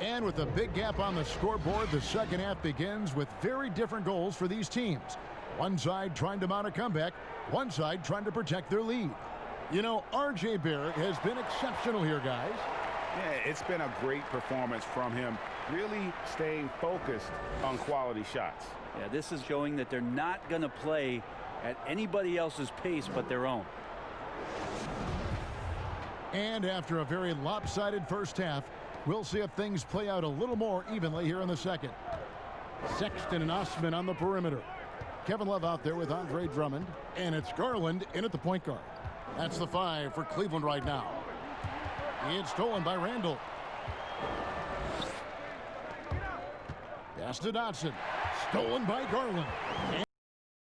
And with a big gap on the scoreboard, the second half begins with very different goals for these teams. One side trying to mount a comeback, one side trying to protect their lead. You know, R.J. Barrett has been exceptional here, guys. Yeah, it's been a great performance from him, really staying focused on quality shots. Yeah, this is showing that they're not going to play at anybody else's pace but their own. And after a very lopsided first half, we'll see if things play out a little more evenly here in the second. Sexton and Osman on the perimeter. Kevin Love out there with Andre Drummond. And it's Garland in at the point guard. That's the 5 for Cleveland right now. It's stolen by Randall. Pass to Dotson. Stolen by Garland. And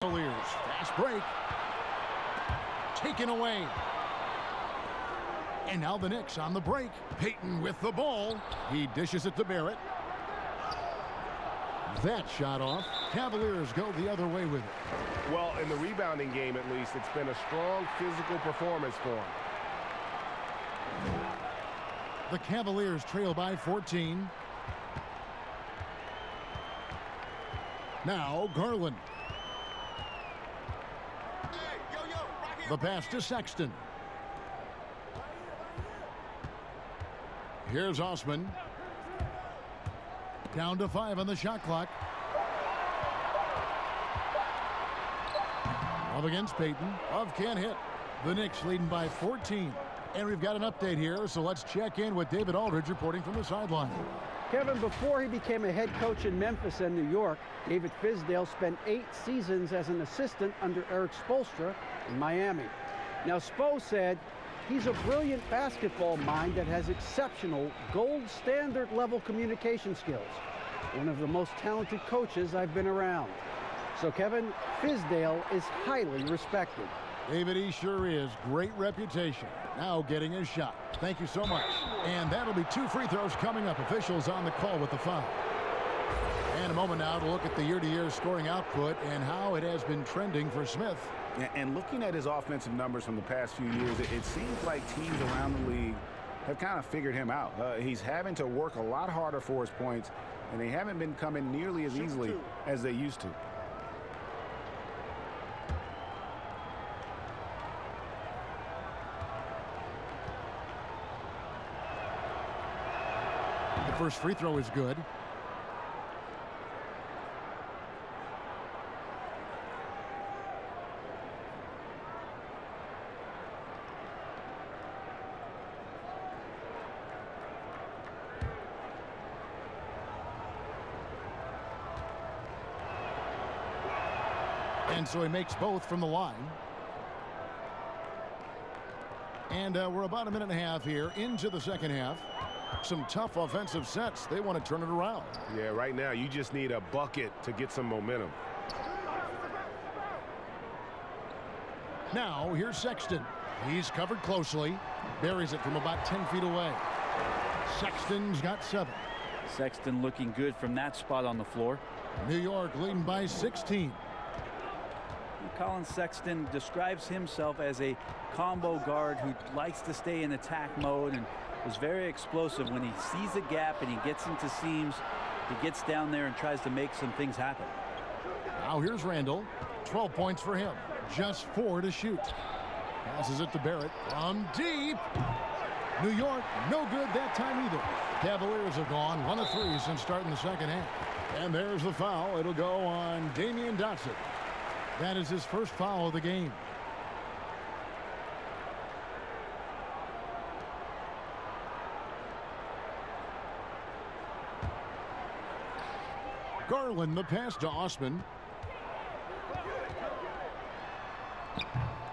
Cavaliers. Fast break. Taken away. And now the Knicks on the break. Payton with the ball. He dishes it to Barrett. That shot off. Cavaliers go the other way with it. Well, in the rebounding game, at least, it's been a strong physical performance for him. The Cavaliers trail by 14. Now Garland. The pass to Sexton. Here's Osman. Down to 5 on the shot clock. Love against Payton. Love can't hit. The Knicks leading by 14. And we've got an update here, so let's check in with David Aldridge reporting from the sideline. Kevin, before he became a head coach in Memphis and New York, David Fizdale spent 8 seasons as an assistant under Eric Spoelstra in Miami. Now, Spo said he's a brilliant basketball mind that has exceptional gold standard level communication skills. One of the most talented coaches I've been around. So, Kevin, Fizdale is highly respected. David, he sure is. Great reputation. Now getting his shot. Thank you so much. And that'll be 2 free throws coming up. Officials on the call with the foul. And a moment now to look at the year-to-year scoring output and how it has been trending for Smith. And looking at his offensive numbers from the past few years, it seems like teams around the league have kind of figured him out. He's having to work a lot harder for his points, and they haven't been coming nearly as easily as they used to. The first free throw is good. And so he makes both from the line. And we're about a minute and a half here into the second half. Some tough offensive sets. They want to turn it around. Yeah, right now you just need a bucket to get some momentum. Now here's Sexton. He's covered closely. Buries it from about 10 feet away. Sexton's got 7. Sexton looking good from that spot on the floor. New York leading by 16. Colin Sexton describes himself as a combo guard who likes to stay in attack mode and is very explosive. When he sees a gap and he gets into seams, he gets down there and tries to make some things happen. Now here's Randall. 12 points for him. Just 4 to shoot. Passes it to Barrett from deep. New York, no good that time either. Cavaliers have gone 1 of 3 since starting the second half. And there's the foul. It'll go on Damian Dotson. That is his first foul of the game. Garland the pass to Osman.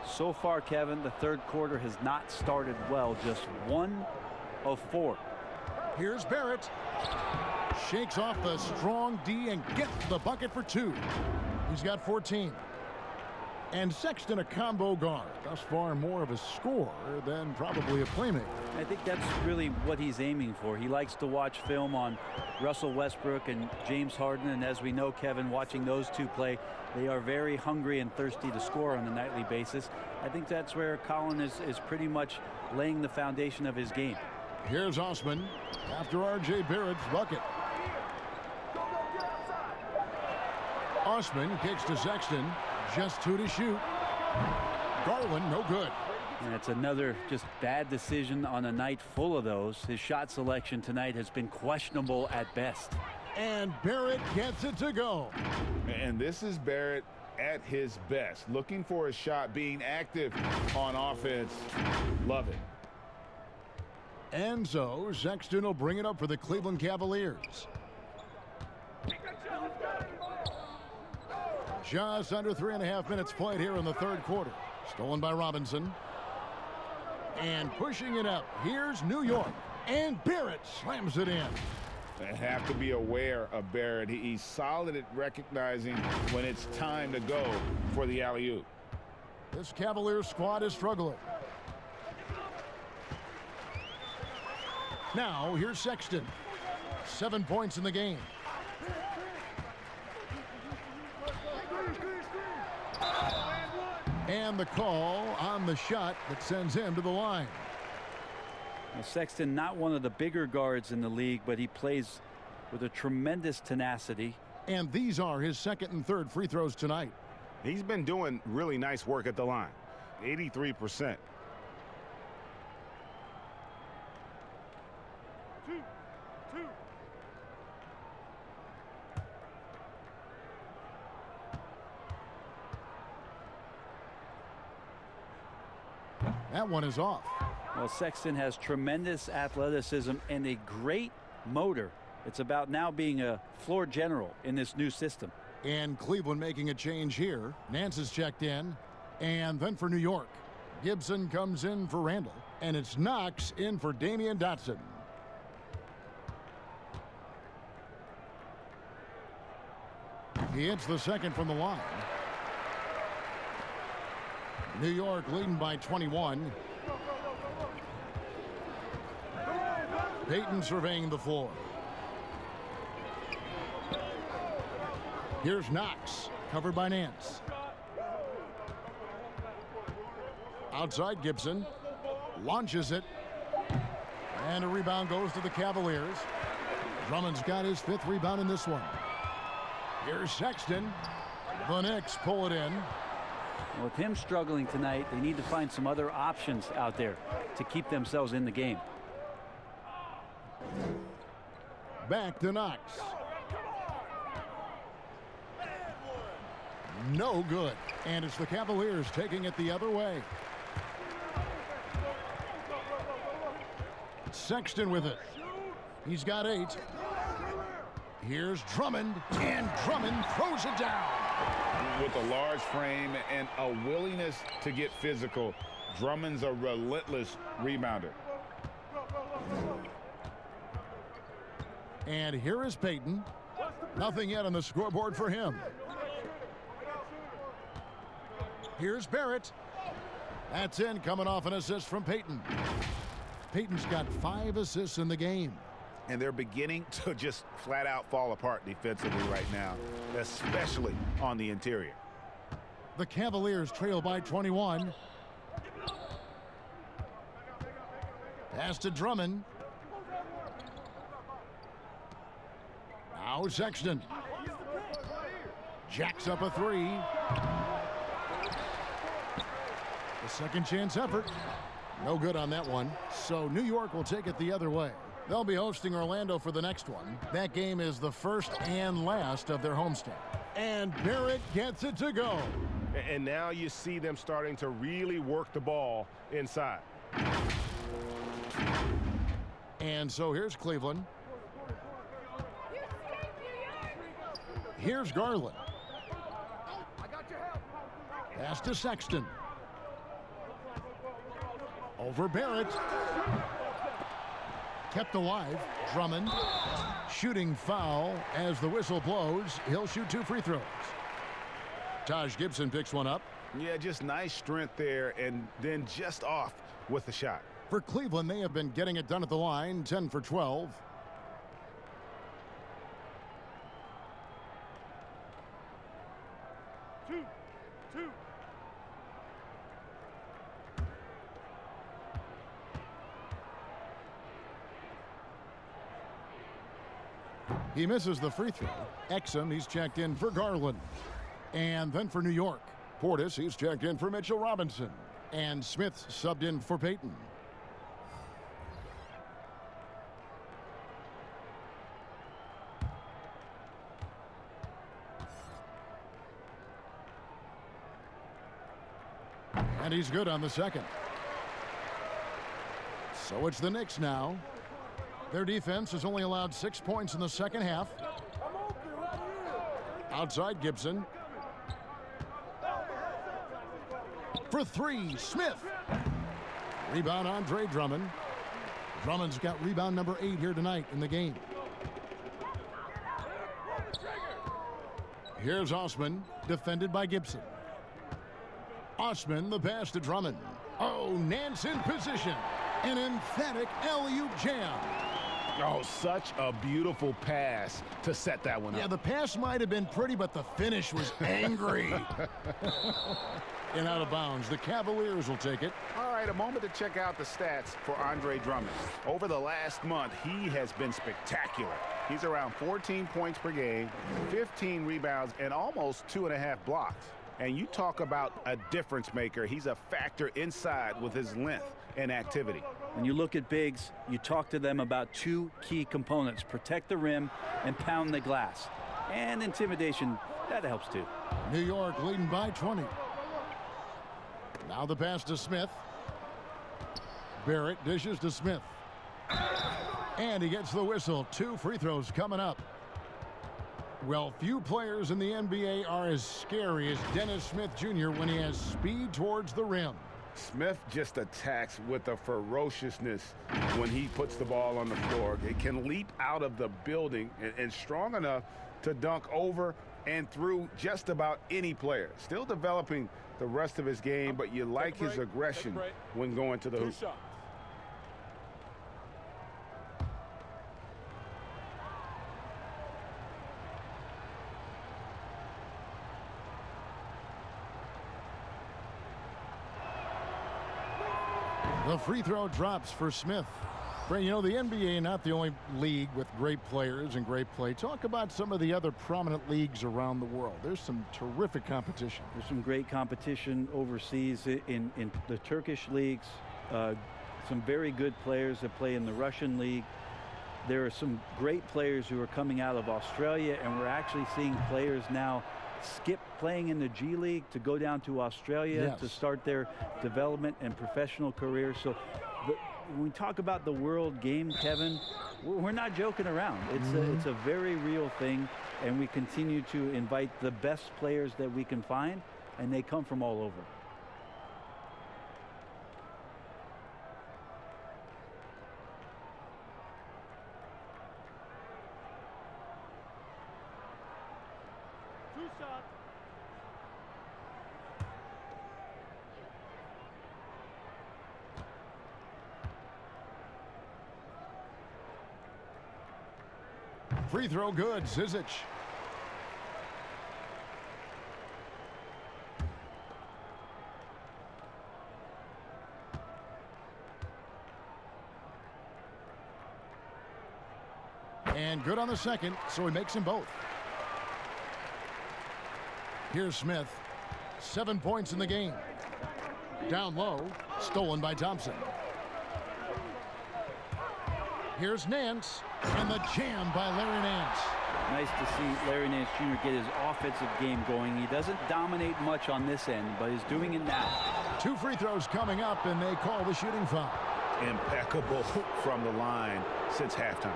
So far, Kevin, the third quarter has not started well. Just 1 of 4. Here's Barrett. Shakes off the strong D and gets the bucket for 2. He's got 14. And Sexton a combo guard. Thus far more of a scorer than probably a playmaker. I think that's really what he's aiming for. He likes to watch film on Russell Westbrook and James Harden. And as we know, Kevin, watching those two play, they are very hungry and thirsty to score on a nightly basis. I think that's where Colin is pretty much laying the foundation of his game. Here's Osman after R.J. Barrett's bucket. Osman kicks to Sexton. Just 2 to shoot. Garland, no good. And it's another just bad decision on a night full of those. His shot selection tonight has been questionable at best. And Barrett gets it to go. And this is Barrett at his best. Looking for a shot, being active on offense. Love it. And so Sexton will bring it up for the Cleveland Cavaliers. Just under 3.5 minutes played here in the third quarter. Stolen by Robinson. And pushing it up. Here's New York. And Barrett slams it in. They have to be aware of Barrett. He's solid at recognizing when it's time to go for the alley-oop. This Cavaliers squad is struggling. Now here's Sexton. 7 points in the game. And the call on the shot that sends him to the line. Now, Sexton, not one of the bigger guards in the league, but he plays with a tremendous tenacity. And these are his second and third free throws tonight. He's been doing really nice work at the line. 83%. That one is off. Well, Sexton has tremendous athleticism and a great motor. It's about now being a floor general in this new system. And Cleveland making a change here. Nance is checked in. And then for New York, Gibson comes in for Randall. And it's Knox in for Damian Dotson. He hits the second from the line. New York leading by 21. Payton surveying the floor. Here's Knox, covered by Nance. Outside Gibson, launches it. And a rebound goes to the Cavaliers. Drummond's got his 5th rebound in this one. Here's Sexton. The Knicks pull it in. With him struggling tonight, they need to find some other options out there to keep themselves in the game. Back to Knox. No good. And it's the Cavaliers taking it the other way. Sexton with it. He's got 8. Here's Drummond, and Drummond throws it down. With a large frame and a willingness to get physical, Drummond's a relentless rebounder. And here is Payton. Nothing yet on the scoreboard for him. Here's Barrett. That's in, coming off an assist from Payton. Payton's got 5 assists in the game. And they're beginning to just flat out fall apart defensively right now, especially on the interior. The Cavaliers trail by 21. Pass to Drummond. Now Sexton. Jacks up a 3. The second chance effort. No good on that one. So New York will take it the other way. They'll be hosting Orlando for the next one. That game is the first and last of their homestand. And Barrett gets it to go. And now you see them starting to really work the ball inside. And so here's Cleveland. Here's Garland. Pass to Sexton. Over Barrett. Kept alive. Drummond. Shooting foul as the whistle blows. He'll shoot 2 free throws. Taj Gibson picks one up. Yeah, just nice strength there, and then just off with the shot. For Cleveland, they have been getting it done at the line. 10 for 12. Two. He misses the free throw. Exum, he's checked in for Garland. And then for New York, Portis, he's checked in for Mitchell Robinson. And Smith subbed in for Payton. And he's good on the second. So it's the Knicks now. Their defense has only allowed 6 points in the second half. Outside Gibson. For 3, Smith. Rebound Andre Drummond. Drummond's got rebound number 8 here tonight in the game. Here's Osman, defended by Gibson. Osman, the pass to Drummond. Oh, Nance in position. An emphatic alley-oop jam. Oh, such a beautiful pass to set that one up. Yeah, the pass might have been pretty, but the finish was angry. And out of bounds. The Cavaliers will take it. All right, a moment to check out the stats for Andre Drummond. Over the last month, he has been spectacular. He's around 14 points per game, 15 rebounds, and almost 2.5 blocks. And you talk about a difference maker. He's a factor inside with his length and activity. When you look at bigs, you talk to them about 2 key components: protect the rim and pound the glass. And intimidation, that helps too. New York leading by 20. Now the pass to Smith. Barrett dishes to Smith. And he gets the whistle. 2 free throws coming up. Well, few players in the NBA are as scary as Dennis Smith Jr. when he has speed towards the rim. Smith just attacks with a ferociousness when he puts the ball on the floor. It can leap out of the building and strong enough to dunk over and through just about any player. Still developing the rest of his game, but you like his aggression when going to the hoop. The free throw drops for Smith. Brent, you know, the NBA not the only league with great players and great play. Talk about some of the other prominent leagues around the world. There's some terrific competition. There's some great competition overseas in the Turkish leagues. Some very good players that play in the Russian league. There are some great players who are coming out of Australia, and we're actually seeing players now skip playing in the G League to go down to Australia to start their development and professional career. So when we talk about the world game, Kevin, we're not joking around. It's a very real thing, and we continue to invite the best players that we can find, and they come from all over. Free throw good. Zizic. And good on the second, so he makes them both. Here's Smith. 7 points in the game. Down low, stolen by Thompson. Here's Nance, and the jam by Larry Nance. Nice to see Larry Nance Jr. get his offensive game going. He doesn't dominate much on this end, but he's doing it now. 2 free throws coming up, and they call the shooting foul. Impeccable from the line since halftime.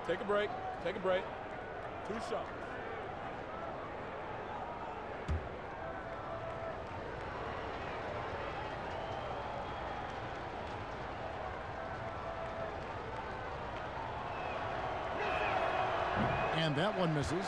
Take a break. Take a break. 2 shots. And that one misses.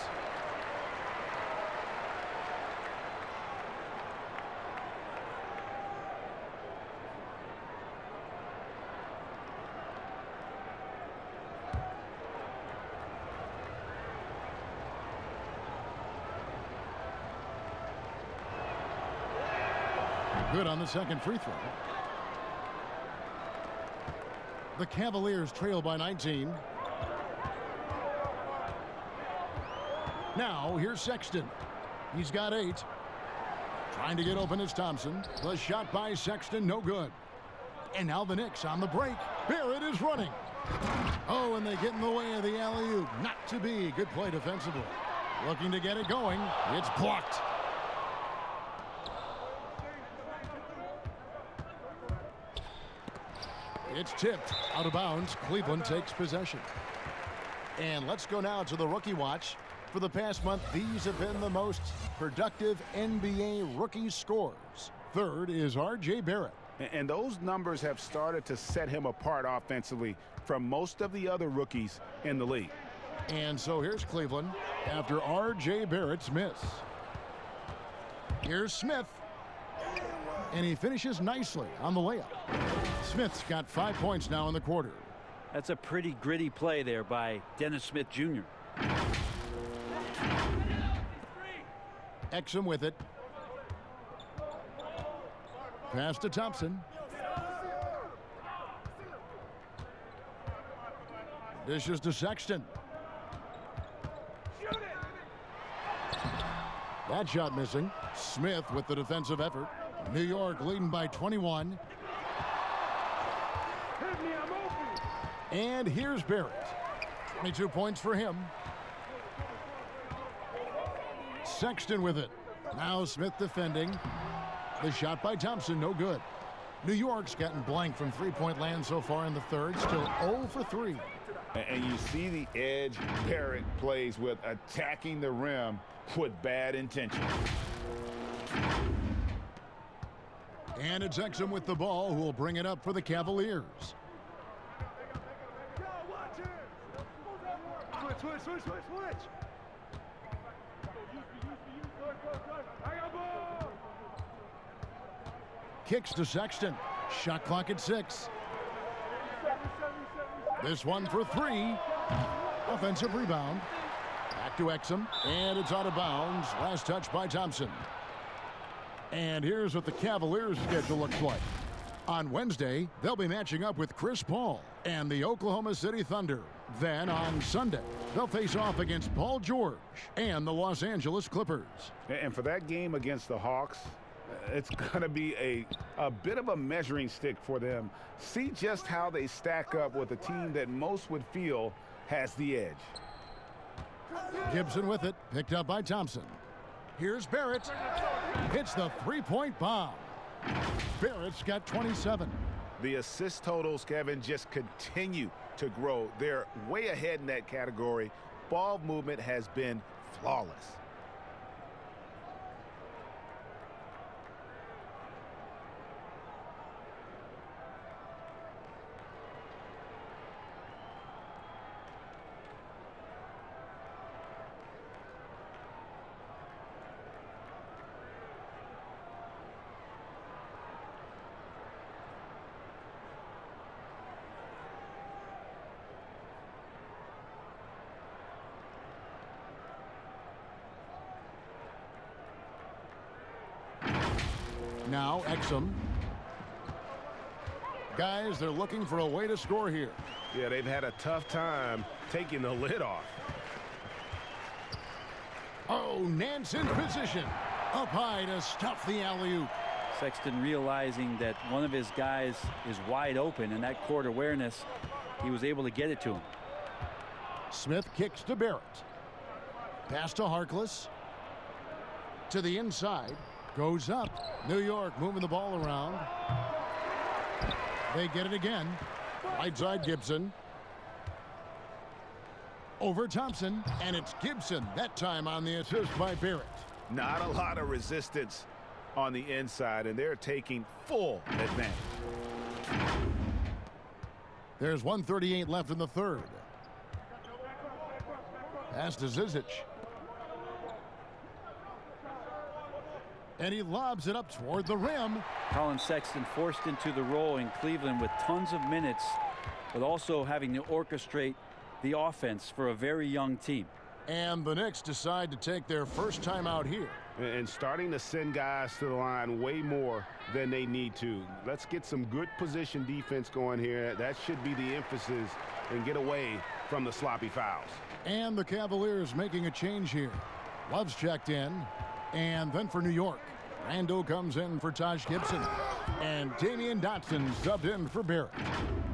Good on the second free throw. The Cavaliers trail by 19. Now, here's Sexton. He's got 8. Trying to get open is Thompson. The shot by Sexton, no good. And now the Knicks on the break. Barrett is running. Oh, and they get in the way of the alley-oop. Not to be. Good play defensively. Looking to get it going. It's blocked. It's tipped out of bounds. Cleveland takes possession. And let's go now to the rookie watch. For the past month, these have been the most productive NBA rookie scores. Third is R.J. Barrett. And those numbers have started to set him apart offensively from most of the other rookies in the league. And so here's Cleveland after R.J. Barrett's miss. Here's Smith. And he finishes nicely on the layup. Smith's got 5 points now in the quarter. That's a pretty gritty play there by Dennis Smith Jr. Exum with it. Pass to Thompson. Dishes to Sexton. That shot missing. Smith with the defensive effort. New York leading by 21. And here's Barrett. 22 points for him. Sexton with it. Now Smith defending. The shot by Thompson, no good. New York's gotten blank from three-point land so far in the third. Still 0 for 3. And you see the edge Barrett plays with, attacking the rim with bad intention. And it's Exum with the ball, who will bring it up for the Cavaliers. Switch. Kicks to Sexton. Shot clock at 6. This one for 3. Offensive rebound. Back Back to Exum, and it's out of bounds. Last touch by Thompson. And here's what the Cavaliers' schedule looks like. On Wednesday, they'll be matching up with Chris Paul and the Oklahoma City Thunder. Then on Sunday, they'll face off against Paul George and the Los Angeles Clippers. And for that game against the Hawks, it's going to be a bit of a measuring stick for them. See just how they stack up with a team that most would feel has the edge. Gibson with it, picked up by Thompson. Here's Barrett. Hits the three-point bomb. Barrett's got 27. The assist totals, Kevin, just continue to grow. They're way ahead in that category. Ball movement has been flawless. Now Exum. Guys, they're looking for a way to score here. Yeah, they've had a tough time taking the lid off. Oh, Nance in position. Up high to stuff the alley-oop. Sexton realizing that one of his guys is wide open, and that court awareness, he was able to get it to him. Smith kicks to Barrett. Pass to Harkless. To the inside. Goes up. New York moving the ball around. They get it again. Right side Gibson. Over Thompson. And it's Gibson that time on the assist by Barrett. Not a lot of resistance on the inside, and they're taking full advantage. There's 1:38 left in the third. Pass to Zizic. And he lobs it up toward the rim. Colin Sexton forced into the role in Cleveland with tons of minutes, but also having to orchestrate the offense for a very young team. And the Knicks decide to take their first time out here. And starting to send guys to the line way more than they need to. Let's get some good position defense going here. That should be the emphasis, and get away from the sloppy fouls. And the Cavaliers making a change here. Love's checked in. And then for New York, Randall comes in for Taj Gibson. And Damian Dotson subbed in for Barrett.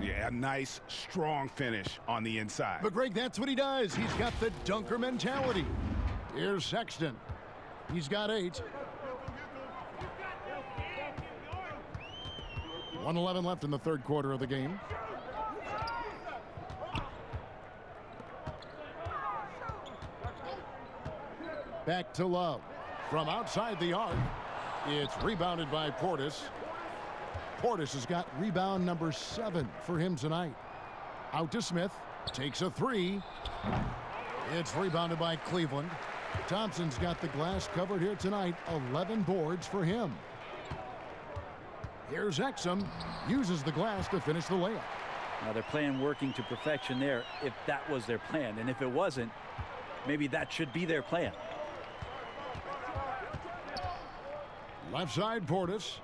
Yeah, nice, strong finish on the inside. But Greg, that's what he does. He's got the dunker mentality. Here's Sexton. He's got 8. 1:11 left in the third quarter of the game. Back to Love. From outside the arc, it's rebounded by Portis. Portis has got rebound number 7 for him tonight. Out to Smith. Takes a 3. It's rebounded by Cleveland. Thompson's got the glass covered here tonight. 11 boards for him. Here's Exum. Uses the glass to finish the layup. Now they're playing working to perfection there, if that was their plan. And if it wasn't, maybe that should be their plan. Left side, Portis.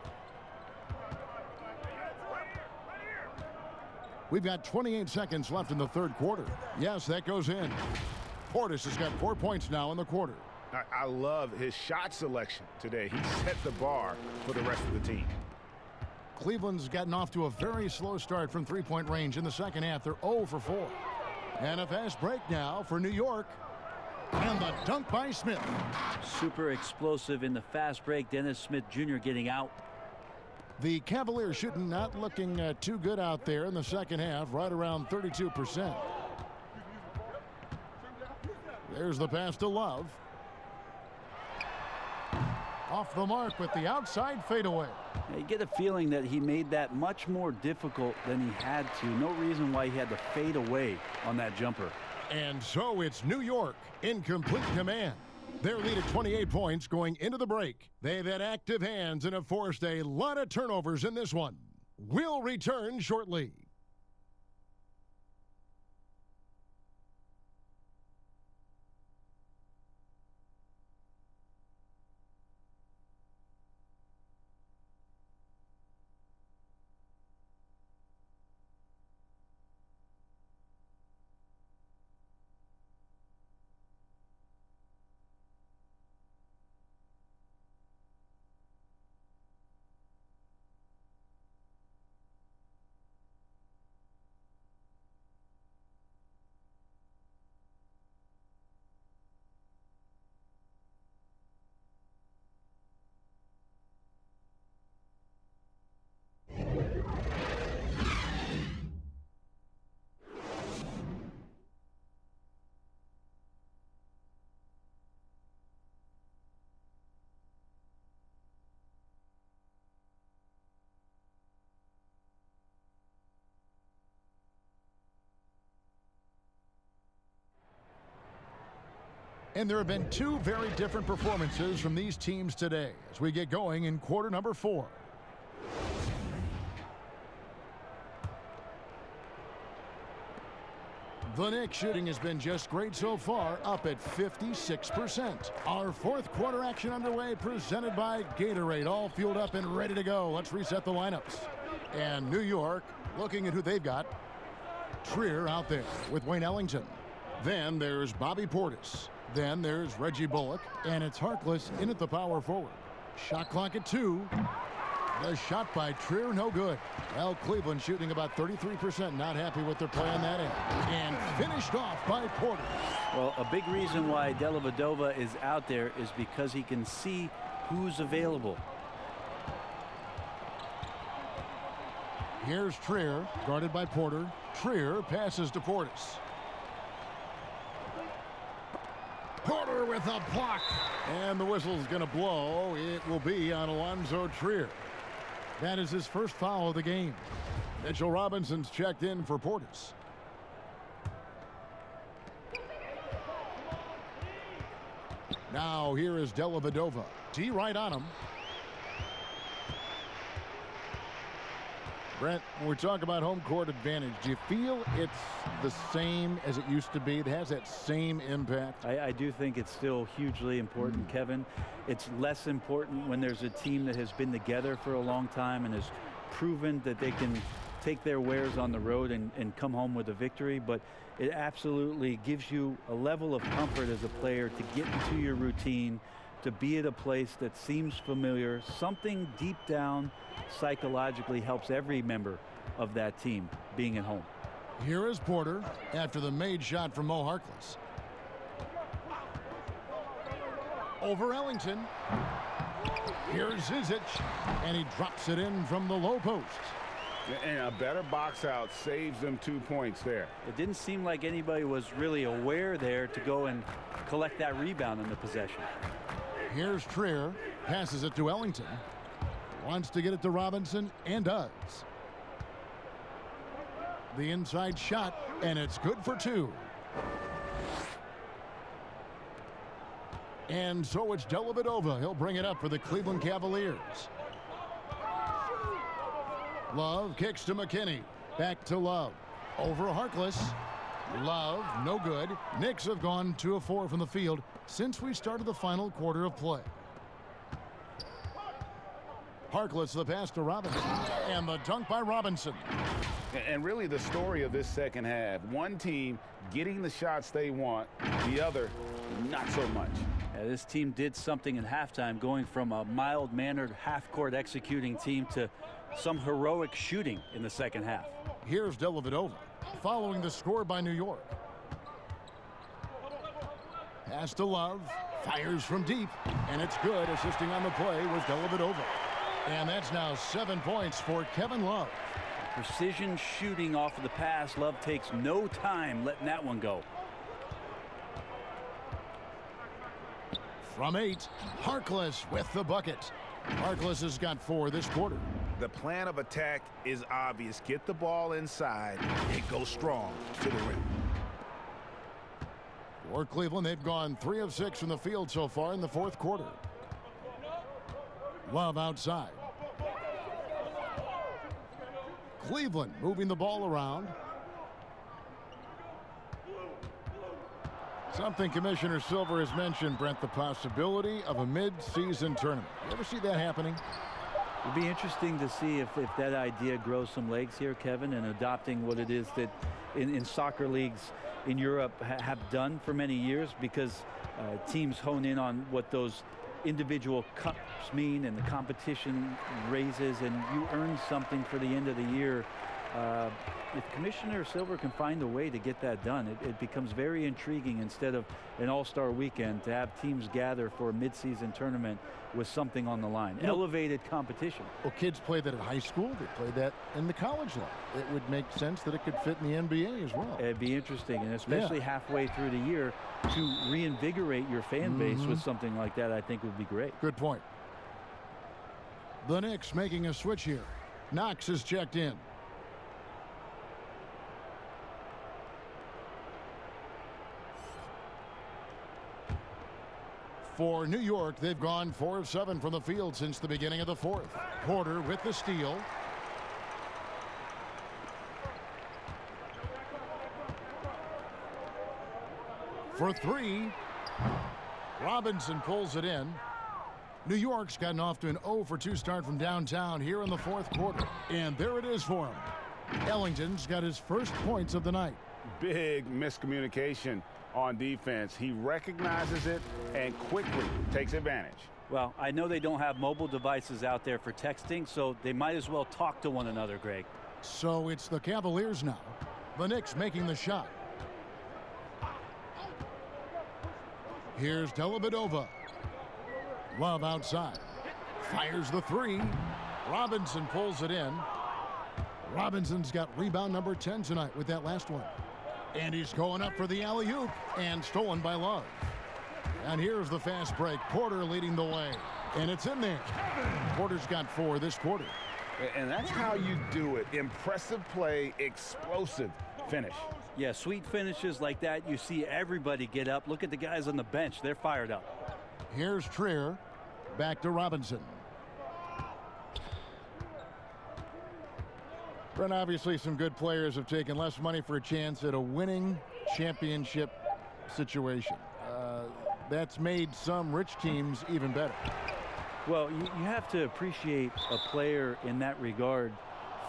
We've got 28 seconds left in the third quarter. Yes, that goes in. Portis has got 4 points now in the quarter. I love his shot selection today. He set the bar for the rest of the team. Cleveland's gotten off to a very slow start from three-point range in the second half. They're 0 for 4. And a fast break now for New York. And the dunk by Smith. Super explosive in the fast break. Dennis Smith Jr. getting out. The Cavaliers shooting not looking too good out there in the second half, right around 32%. There's the pass to Love. Off the mark with the outside fadeaway. You get a feeling that he made that much more difficult than he had to. No reason why he had to fade away on that jumper. And so it's New York in complete command. Their lead at 28 points going into the break. They've had active hands and have forced a lot of turnovers in this one. We'll return shortly. And there have been two very different performances from these teams today as we get going in quarter number 4. The Knicks shooting has been just great so far, up at 56%. Our fourth quarter action underway, presented by Gatorade, all fueled up and ready to go. Let's reset the lineups. And New York, looking at who they've got. Trier out there with Wayne Ellington. Then there's Bobby Portis. Then there's Reggie Bullock, and it's Harkless in at the power forward. Shot clock at 2. The shot by Trier, no good. Well, Cleveland shooting about 33%, not happy with their play on that end. And finished off by Porter. Well, a big reason why Dellavedova is out there is because he can see who's available. Here's Trier, guarded by Porter. Trier passes to Portis. Porter with a block. And the whistle's going to blow. It will be on Alonzo Trier. That is his first foul of the game. Mitchell Robinson's checked in for Portis. Now here is Dellavedova. D right on him. Brent, when we talk about home court advantage, do you feel it's the same as it used to be? It has that same impact? I do think it's still hugely important, Kevin. It's less important when there's a team that has been together for a long time and has proven that they can take their wares on the road and come home with a victory. But it absolutely gives you a level of comfort as a player to get into your routine, to be at a place that seems familiar. Something deep down psychologically helps every member of that team being at home. Here is Porter after the made shot from Mo Harkless. Over Ellington. Here's Zizic, and he drops it in from the low post. And a better box out saves them 2 points there. It didn't seem like anybody was really aware there to go and collect that rebound in the possession. Here's Trier, passes it to Ellington. Wants to get it to Robinson, and does. The inside shot, and it's good for 2. And so it's Dellavedova. He'll bring it up for the Cleveland Cavaliers. Love kicks to McKinney. Back to Love. Over Harkless. Love, no good. Knicks have gone 2 of 4 from the field since we started the final quarter of play. Harkless, the pass to Robinson. And the dunk by Robinson. And really the story of this second half. One team getting the shots they want, the other not so much. This team did something in halftime, going from a mild-mannered half-court executing team to some heroic shooting in the second half. Here's Dellavedova following the score by New York. Pass to Love, fires from deep, and it's good. Assisting on the play was Dellavedova. And that's now 7 points for Kevin Love. Precision shooting off of the pass. Love takes no time letting that one go. From 8, Harkless with the bucket. Harkless has got 4 this quarter. The plan of attack is obvious. Get the ball inside and go strong to the rim. For Cleveland, they've gone 3 of 6 from the field so far in the fourth quarter. Love outside. Cleveland moving the ball around. Something Commissioner Silver has mentioned, Brent, the possibility of a mid-season tournament. You ever see that happening? It'd be interesting to see if that idea grows some legs here, Kevin, and adopting what it is that in soccer leagues in Europe have done for many years, because teams hone in on what those individual cups mean and the competition raises, and you earn something for the end of the year. If Commissioner Silver can find a way to get that done, it becomes very intriguing, instead of an all-star weekend, to have teams gather for a mid-season tournament with something on the line. Elevated competition. Well, kids play that at high school. They play that in the college level. It would make sense that it could fit in the NBA as well. It'd be interesting, and especially halfway through the year, to reinvigorate your fan base with something like that, I think would be great. Good point. The Knicks making a switch here. Knox is checked in. For New York, they've gone 4 of 7 from the field since the beginning of the fourth. Porter with the steal. For 3. Robinson pulls it in. New York's gotten off to an 0 for 2 start from downtown here in the fourth quarter. And there it is for him. Ellington's got his first points of the night. Big miscommunication on defense. He recognizes it and quickly takes advantage. Well, I know they don't have mobile devices out there for texting, so they might as well talk to one another, Greg. So it's the Cavaliers now. The Knicks making the shot. Here's Dellavedova. Love outside. Fires the 3. Robinson pulls it in. Robinson's got rebound number 10 tonight with that last one. And he's going up for the alley-oop, and stolen by Love. And here's the fast break. Porter leading the way. And it's in there. Porter's got 4 this quarter. And that's how you do it. Impressive play, explosive finish. Yeah, sweet finishes like that. You see everybody get up. Look at the guys on the bench. They're fired up. Here's Trier. Back to Robinson. And obviously some good players have taken less money for a chance at a winning championship situation. That's made some rich teams even better. Well, you have to appreciate a player in that regard,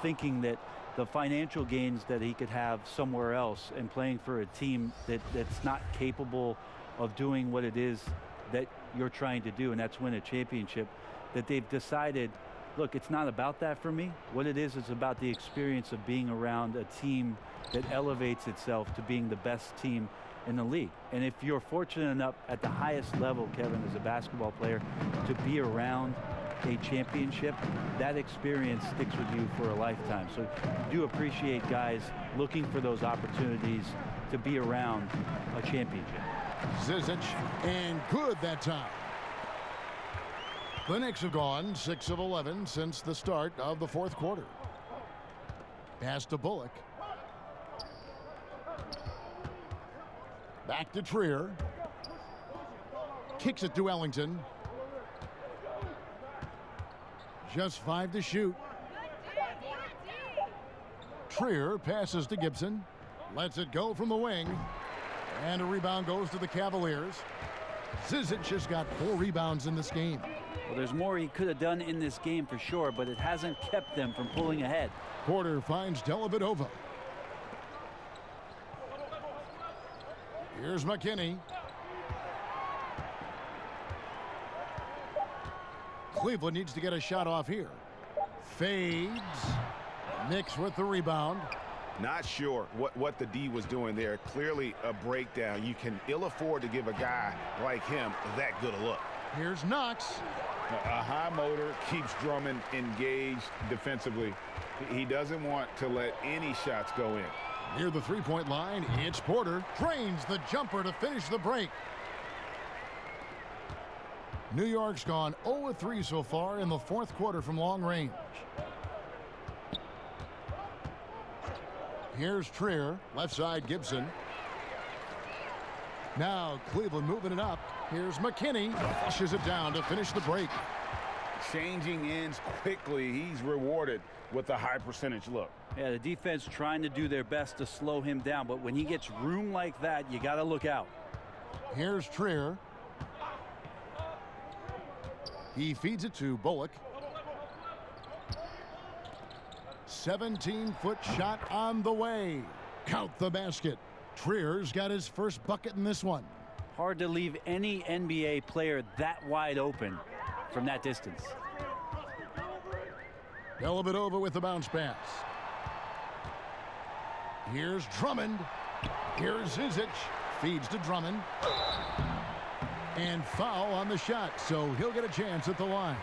thinking that the financial gains that he could have somewhere else and playing for a team that's not capable of doing what it is that you're trying to do, and that's win a championship, that they've decided, look, it's not about that for me. What it is about the experience of being around a team that elevates itself to being the best team in the league. And if you're fortunate enough at the highest level, Kevin, as a basketball player, to be around a championship, that experience sticks with you for a lifetime. So you do appreciate guys looking for those opportunities to be around a championship. Zizic, and good that time. The Knicks have gone 6 of 11 since the start of the fourth quarter. Pass to Bullock. Back to Trier. Kicks it to Ellington. Just 5 to shoot. Trier passes to Gibson. Lets it go from the wing. And a rebound goes to the Cavaliers. Zizic has got 4 rebounds in this game. Well, there's more he could have done in this game for sure, but it hasn't kept them from pulling ahead. Porter finds Dellavedova. Here's McKinney. Cleveland needs to get a shot off here. Fades. Knicks with the rebound. Not sure what the D was doing there. Clearly a breakdown. You can ill afford to give a guy like him that good a look. Here's Knox. A high motor keeps Drummond engaged defensively. He doesn't want to let any shots go in. Near the three-point line, it's Porter. Drains the jumper to finish the break. New York's gone 0-3 so far in the fourth quarter from long range. Here's Trier, left side Gibson. Now Cleveland moving it up. Here's McKinney, flushes it down to finish the break. Changing ends quickly. He's rewarded with a high percentage look. Yeah, the defense trying to do their best to slow him down, but when he gets room like that, you got to look out. Here's Trier. He feeds it to Bullock. 17-foot shot on the way. Count the basket. Trier's got his first bucket in this one. Hard to leave any NBA player that wide open from that distance. Dellavedova with the bounce pass. Here's Drummond. Here's Zizic. Feeds to Drummond. And foul on the shot, so he'll get a chance at the line.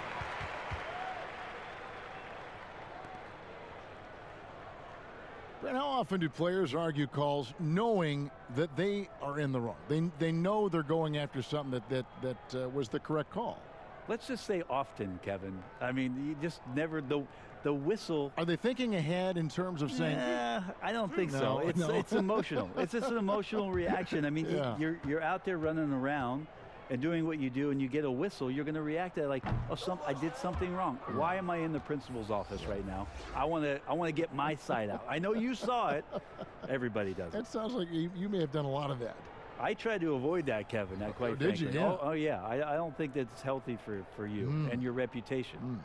And how often do players argue calls knowing that they are in the wrong? They know they're going after something that was the correct call. Let's just say often, Kevin. I mean, you just never the whistle. Are they thinking ahead in terms of saying? I don't think so. It's emotional. It's just an emotional reaction. I mean, you're out there running around, and doing what you do, and you get a whistle, you're going to react to it like, oh, I did something wrong. Why am I in the principal's office right now? I want to get my side out. I know you saw it. Everybody does it. That sounds like you may have done a lot of that. I try to avoid that, Kevin. That quite did frankly. you? Yeah. Oh yeah. I don't think that's healthy for you and your reputation.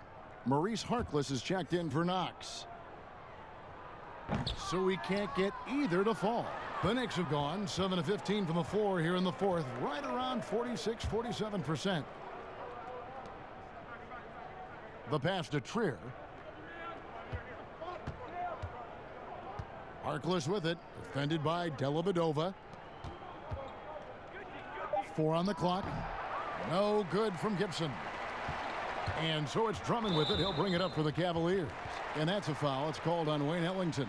Maurice Harkless is checked in for Knox. So he can't get either to fall. The Knicks have gone 7 of 15 from the floor here in the fourth, right around 46-47%. The pass to Trier. Harkless with it, defended by Dellavedova. 4 on the clock. No good from Gibson. And so it's Drummond with it. He'll bring it up for the Cavaliers. And that's a foul. It's called on Wayne Ellington.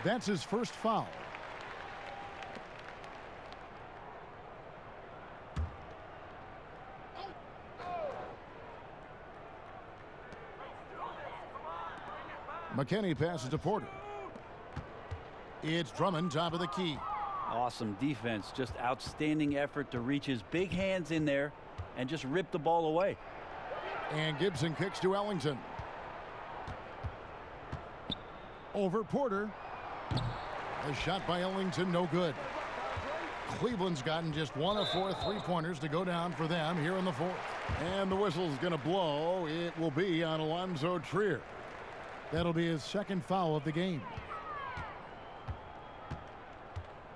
That's his first foul. McKinney passes to Porter. It's Drummond, top of the key. Awesome defense. Just outstanding effort to reach his big hands in there and just rip the ball away. And Gibson kicks to Ellington. Over Porter. A shot by Ellington, no good. Cleveland's gotten just 1 of 4 3-pointers to go down for them here in the fourth. And the whistle's going to blow. It will be on Alonzo Trier. That'll be his second foul of the game.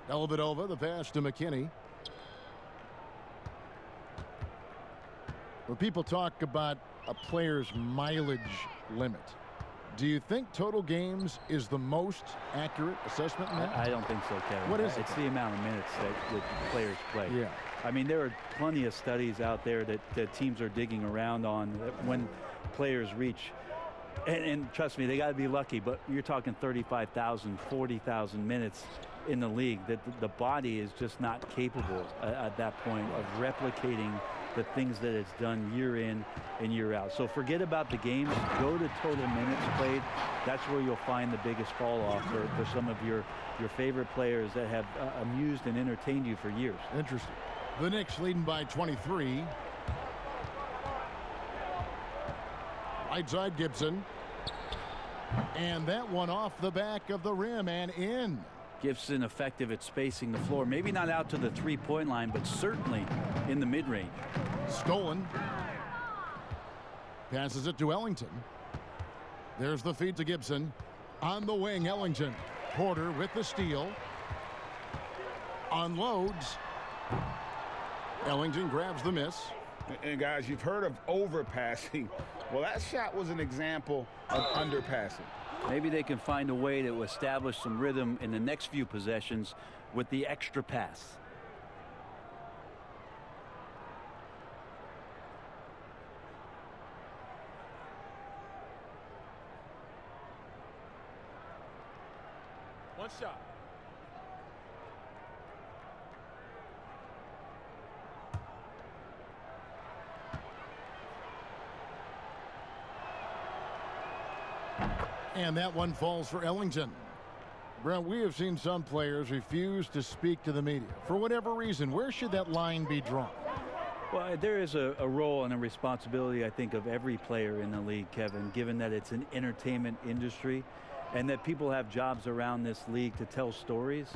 Dellavedova, the pass to McKinney. When people talk about a player's mileage limit, do you think total games is the most accurate assessment in that? I don't think so, Kevin. What is it? It's the amount of minutes that players play. Yeah. I mean, there are plenty of studies out there that teams are digging around on when players reach. And trust me, they got to be lucky, but you're talking 35,000, 40,000 minutes in the league, that the body is just not capable at that point of replicating the things that it's done year in and year out. So forget about the games. Go to total minutes played. That's where you'll find the biggest fall off for some of your favorite players that have amused and entertained you for years. Interesting. The Knicks leading by 23. Right side Gibson. And that one off the back of the rim and in. Gibson effective at spacing the floor. Maybe not out to the three-point line, but certainly in the mid-range. Stolen. Passes it to Ellington. There's the feed to Gibson. On the wing, Ellington. Porter with the steal. Unloads. Ellington grabs the miss. And guys, you've heard of overpassing. Well, that shot was an example of underpassing. Maybe they can find a way to establish some rhythm in the next few possessions with the extra pass. One shot. And that one falls for Ellington. Brent, we have seen some players refuse to speak to the media. For whatever reason, where should that line be drawn? Well, there is a role and a responsibility, I think, of every player in the league, Kevin, given that it's an entertainment industry and that people have jobs around this league to tell stories,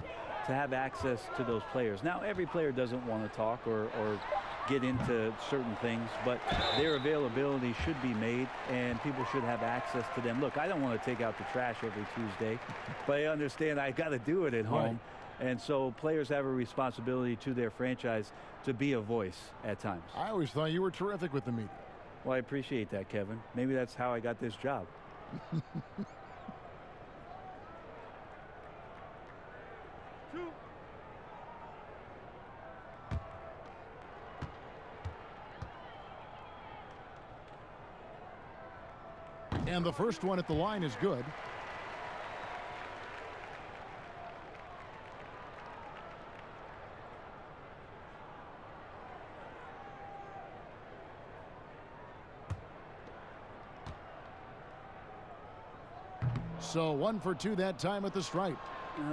to have access to those players. Now, every player doesn't want to talk or get into certain things, but their availability should be made and people should have access to them. Look, I don't want to take out the trash every Tuesday, but I understand I got to do it at home. Right. And so players have a responsibility to their franchise to be a voice at times. I always thought you were terrific with the media. Well, I appreciate that, Kevin. Maybe that's how I got this job. And the first one at the line is good. So 1 for 2 that time at the stripe.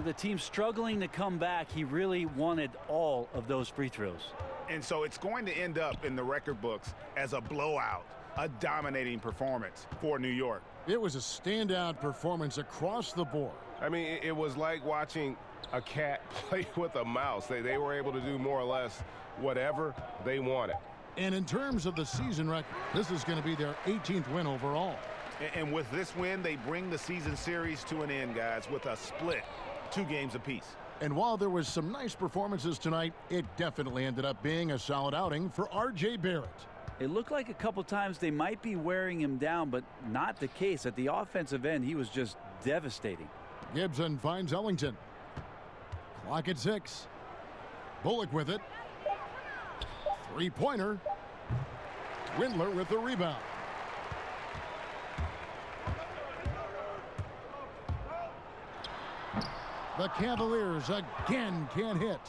The team's struggling to come back. He really wanted all of those free throws. And so it's going to end up in the record books as a blowout, a dominating performance for New York. It was a standout performance across the board. I mean, it was like watching a cat play with a mouse. They were able to do more or less whatever they wanted. And in terms of the season record, this is going to be their 18th win overall. And with this win, they bring the season series to an end, guys, with a split, 2 games apiece. And while there was some nice performances tonight, it definitely ended up being a solid outing for R.J. Barrett. It looked like a couple times they might be wearing him down, but not the case. At the offensive end, he was just devastating. Gibson finds Ellington. Clock at 6. Bullock with it. Three-pointer. Windler with the rebound. The Cavaliers again can't hit.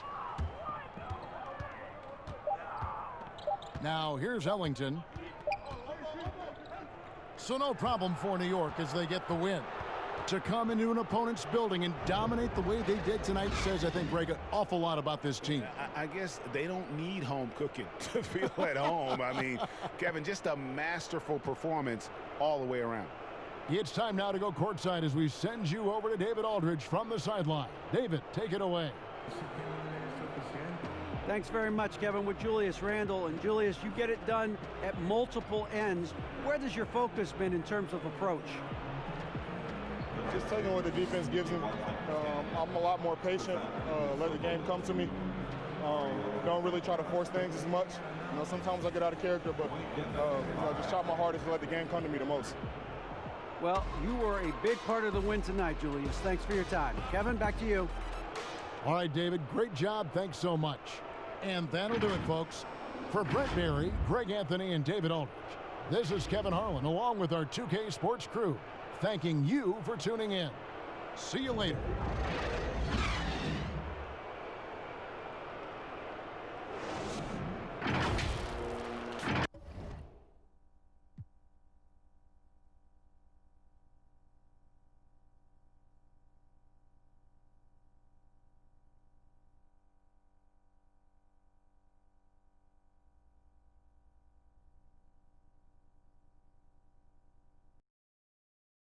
Now here's Ellington. So no problem for New York as they get the win. To come into an opponent's building and dominate the way they did tonight says, I think, Greg, an awful lot about this team. I guess they don't need home cooking to feel at home. I mean, Kevin, just a masterful performance all the way around. It's time now to go courtside as we send you over to David Aldridge from the sideline. David, take it away. Thanks very much, Kevin, with Julius Randle. And Julius, you get it done at multiple ends. Where has your focus been in terms of approach? Just taking what the defense gives me. I'm a lot more patient, let the game come to me. Don't really try to force things as much. Sometimes I get out of character, but just try my hardest to let the game come to me the most. Well, you were a big part of the win tonight, Julius. Thanks for your time. Kevin, back to you. All right, David, great job. Thanks so much. And that'll do it, folks. For Brett Berry, Greg Anthony, and David Aldridge, this is Kevin Harlan, along with our 2K Sports crew, thanking you for tuning in. See you later.